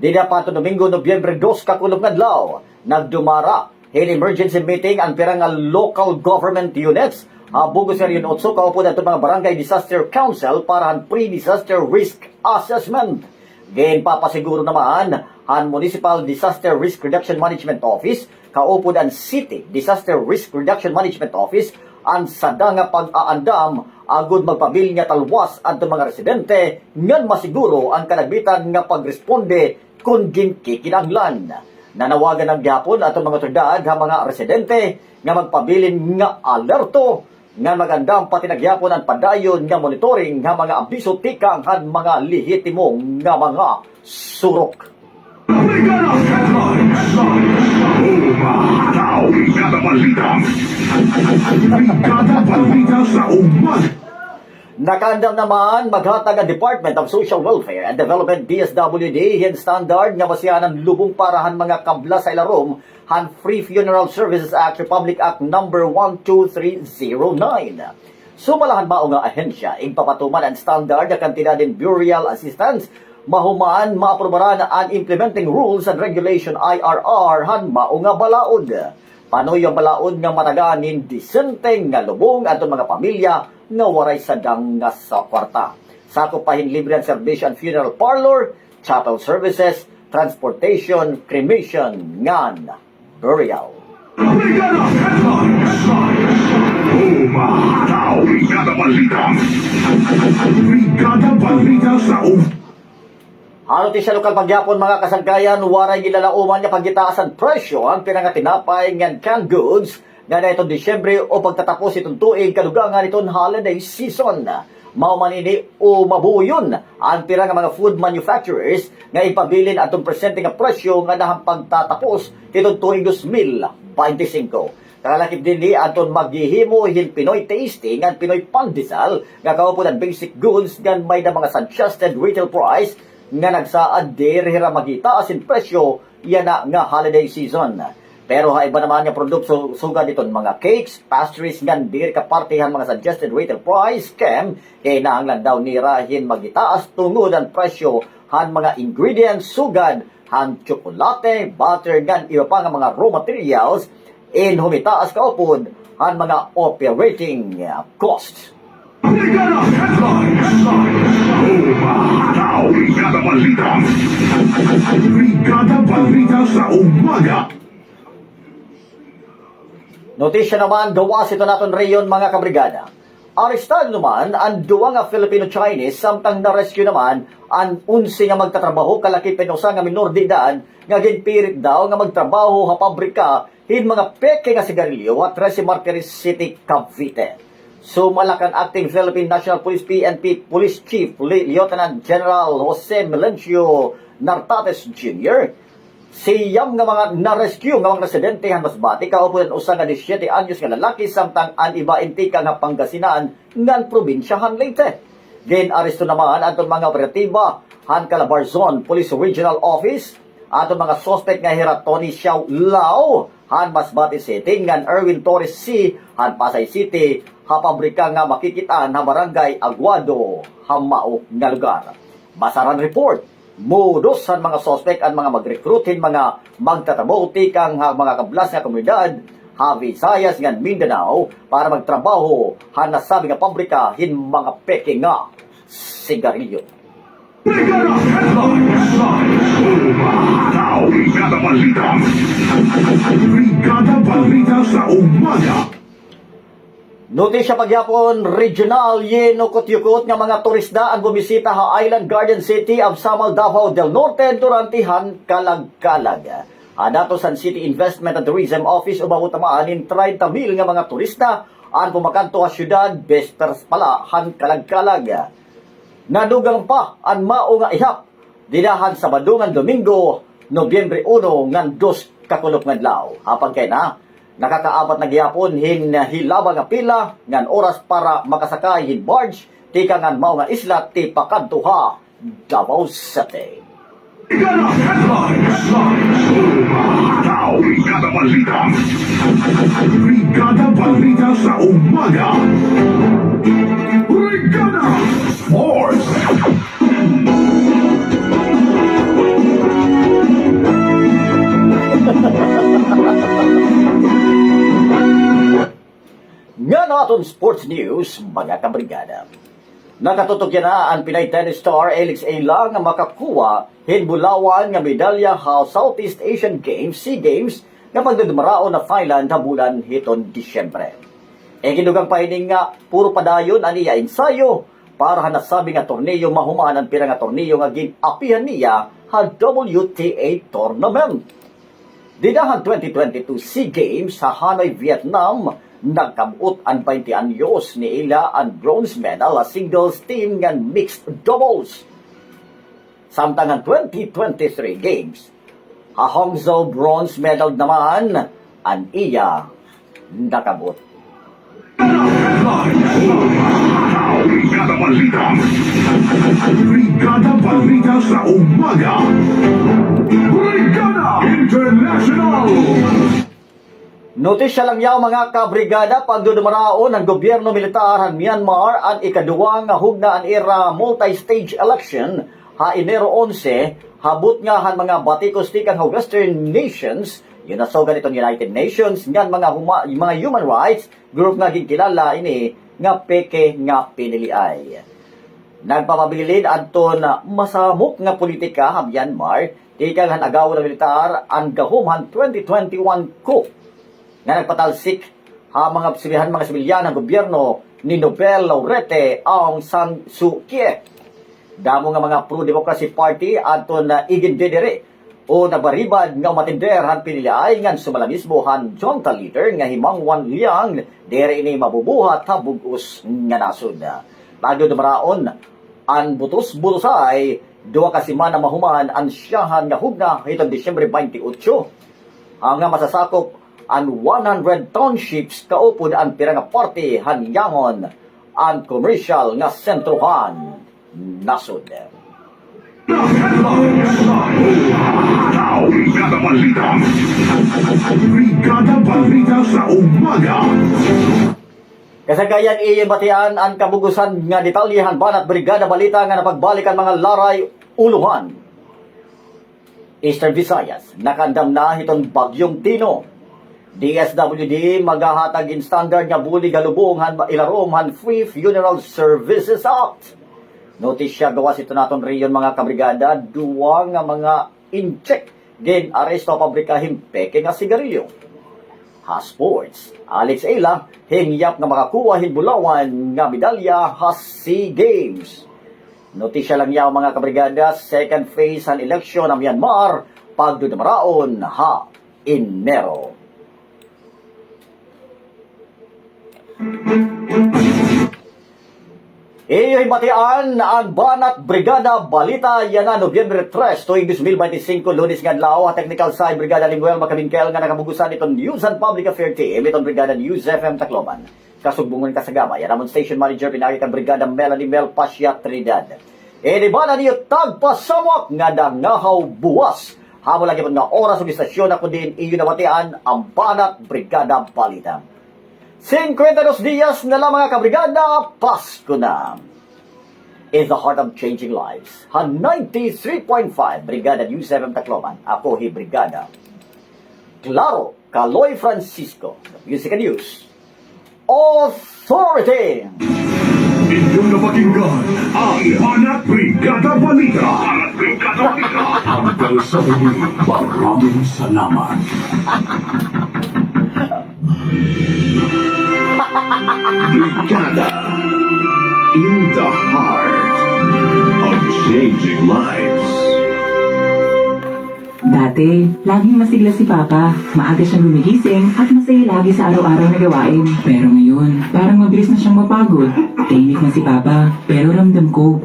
Dinihapato Domingo, Nobyembre 2 kakulong adlaw. Nagdumara in emergency meeting ang pirang nga local government units. Bugos nga rin otso kaupo na mga barangay disaster council para ang pre-disaster risk assessment. Gain papasiguro naman ang Municipal Disaster Risk Reduction Management Office, kaupo ang City Disaster Risk Reduction Management Office, ang sada nga pag-aandam agud magpabil nga talwas adto mga residente ngan masiguro ang kalagbitan nga pagresponde kung ginkikinanglan. Nanawagan ng gyapon ato mga otoridad ha mga residente nga magpabilin nga alerto nga magandang pati nagyapon ang padayon nga monitoring nga mga abiso tikang han mga lehitimong nga mga surok. Nakandam naman maghatag ang Department of Social Welfare and Development DSWD hin standard nga basihan lubong parahan mga kabla sa ilarom han Free Funeral Services Act Republic Act number 12309. Sumalahan mao nga ahensya igpapatuman ang standard nga kantidad in burial assistance mahumaan maaprobaran ang implementing rules and regulation IRR han mao nga balaod. Panoy ang balaod nga mataganin disenteng nga lubong ato mga pamilya nga waray sadang nga sa kwarta. Sakop pa libre ang serbisyo ang funeral parlor, chapel services, transportation, cremation, ngan, burial. Ano ti siya lokal pagyapon mga kasangkayan, waray gilalauman niya pagitaasan presyo ang pinangatinapay ngan canned goods nga na itong Disyembre o pagtatapos itong tuig kadugangan itong holiday season. Maumanini o mabuyon ang pirang mga food manufacturers nga ipabilin atong presente nga presyo nga nahang pagtatapos itong tuig 2025. Kakalakip din ni aton maghihimo hin Pinoy tasting ang Pinoy pandesal nga kaupo ng basic goods nga may na mga suggested retail price nga nagsaad dirihira magita asin presyo yan na nga holiday season. Pero iba naman yung produkto sugad itong mga cakes, pastries, ngan dir kapartihan mga suggested retail price scam kay nahanglan daw ni rahin magitaas tungod ang presyo han mga ingredients sugad han tsokolate, butter, ngan iba pa nga mga raw materials in humitaas kaupod han mga operating costs. Brigada Balita sa umaga. Notisya naman, gawas ito naton rayon mga kabrigada. Arestado naman ang duwa nga Filipino-Chinese samtang na-rescue naman ang 11 nga magtatrabaho kalaki penosa nga minor de edad nga ginpirit daw nga magtrabaho ha pabrika hin mga peke nga sigarilyo at Trece Martires City, Cavite. Sumalakan acting Philippine National Police PNP Police Chief Lieutenant General Jose Melencio Nartates Jr. Siyam nga mga na-rescue nga mga residente han Masbate kaupo ng usa nga 17 anyos nga lalaki samtang an iba intika nga Pangasinan ngan probinsya han Leyte. Gin-aresto naman atong mga operatiba han Calabarzon Police Regional Office atong mga suspect nga hira Tony Xiao Lao han Masbate City ngan Erwin Torres C han Pasay City ha pabrika nga makikitaan ha barangay Aguado ha mao nga lugar. Basaran report. Modus ang mga suspect at mga mag-recruitin mga magtatrabaho tikang mga kablas nga komunidad ha Visayas ngan Mindanao para magtrabaho han nasabi nga pabrika hin mga peke nga sigarilyo. Brigada Balita sa umaga. Notisya pagyapon, regional yenokot-yukot nga mga turista ang bumisita ha Island Garden City of Samal, Davao del Norte durante han kalag-kalag. Dato San City Investment and Tourism Office umabot tamaan in 30,000 nga mga turista ang pumakanto sa syudad vespers pala han kalag-kalag. Nadugang pa ang mao nga ihap dinahan Sabado ngan Domingo, Nobyembre 1 ngan 2 kakulok nga adlaw. Hapag kay na nakakaapat na gihapon hin hilabang nga pila ngan oras para makasakay hin barge tika ngan mao nga isla ti pakadtuha Davao City. Brigada Balita. Brigada Balita sa umaga. Brigada Force. sports news, mga kabrigada. Nakatutok yan na ang Pinay tennis star Alex Ayla nga makakuha hinbulawan nga medalya sa Southeast Asian Games, SEA Games, nga pagdudumaraon na Thailand na bulan hiton Disyembre. Ginugang pahining nga puro padayon aniya ensayo para nasabi nga torneo mahuman ang pirang nga torneo nga ginapihan niya sa WTA tournament. Didahan 2022 SEA Games sa Hanoi, Vietnam, nagkamot ang 20 anyos ni Ayla ang bronze medal sa singles team nga mixed doubles. Samtang ang 2023 Games, sa Hangzhou bronze medal naman ang iya nakamot. Brigada Balita. Brigada Balita sa umaga. Brigada International. Notisya lang yaw mga kabrigada pagdudumaraon ng gobyerno militar ng Myanmar ang ikaduwang hugna ang era multi-stage election ha Enero 11 habot nga han mga batikos-tikang Western nations yun na sogan itong United Nations nga mga human rights group nga gikilala ini nga peke nga piniliay. Nagpapabilin adto na masamok nga politika sa Myanmar tikang han agaw ng militar ang gahumhan 2021 coup nga nagpatalsik ha mga sibilyan ng gobyerno ni Nobel laureate Aung San Suu Kyi. Damo nga mga pro-democracy party adto na igindidiri o nabaribad nga umatinder han piniliay ngan sumalanismo han junta leader nga Himangwan Liang dere ini mabubuhat ha bugos nga nasod. Bago dumaraon ang butos-butosay duwa ka semana mahuman ang siyahan nga hugna hitong Disyembre 28 ang nga masasakop ang 100 townships kaupod ang pirang party han Yangon ang commercial nga sentrohan nasod. Brigada Balita. Brigada Balita sa umaga. Kasagayan iyon batian ang kabugusan nga detalyehan banat Brigada Balita nga napagbalik ang mga laray uluhan. Eastern Visayas, nakandam na hitong bagyong Tino. DSWD maghahatag in standard nga bulig galubong han ilarom han Free Funeral Services Act. Notisya gawas ito naton riyon mga kabrigada, duwa nga mga incheck gen aresto pabrikahin peke nga sigarilyo. Ha sports, Alex Ayla hingyap nga makakuha hinbulawan nga medalya ha SEA Games. Notisya lang yaw mga kabrigada, second phase han eleksyon ng Myanmar pagdudumaraon ha Enero. Iyo'y batian ang banat Brigada Balita yan na Nobyembre 3 tuwing 2025 Lunes nga adlaw technical side Brigada Linguel Makabingkel nga nakabugusan itong News and Public Affairs Team itong Brigada News FM Tacloban. Kasugbungan kasagama yan amon Station Manager pinagi kang Brigada Melanie Mel Pasya Trinidad. Bana niyo tagpasamok nga dangahaw buwas. Hamo lagi nga oras ng istasyon ako din iyo nabatian ang banat Brigada Balita. 52 días na lang mga kabrigada, Pasko na. In the heart of changing lives, ha 93.5 Brigada News 7 Tacloban. Ako hi Brigada Claro Caloy Francisco, Music and News Authority. Inyong napakinggan ang Banat Brigada Balita. Banat Brigada Balita. Hanggang sa muli, maraming salamat. Brigada in the heart of changing lives. Dati, laging masigla si Papa. Maaga siyang gumigising at masaya lagi sa araw-araw na gawain. Pero ngayon, parang mabilis na siyang mapagod. Tahimik na si Papa, pero ramdam ko.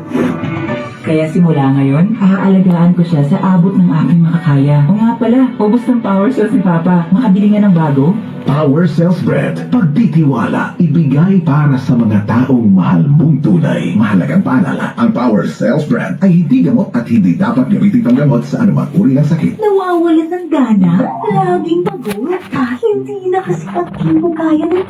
Kaya simula ngayon, aalagaan ko siya sa abot ng aking makakaya. O nga pala, ubos ng power cells ni Papa. Makabili nga ng bago. Power Cells Bread. Pagtitiwala, ibigay para sa mga taong mahal mong tunay. Mahalagang paalala, ang Power Cells Bread ay hindi gamot at hindi dapat gamitin panggamot sa anumang uri ng sakit. Nawawalan ng gana, laging pagod, hindi na kasi aktibo gaya ng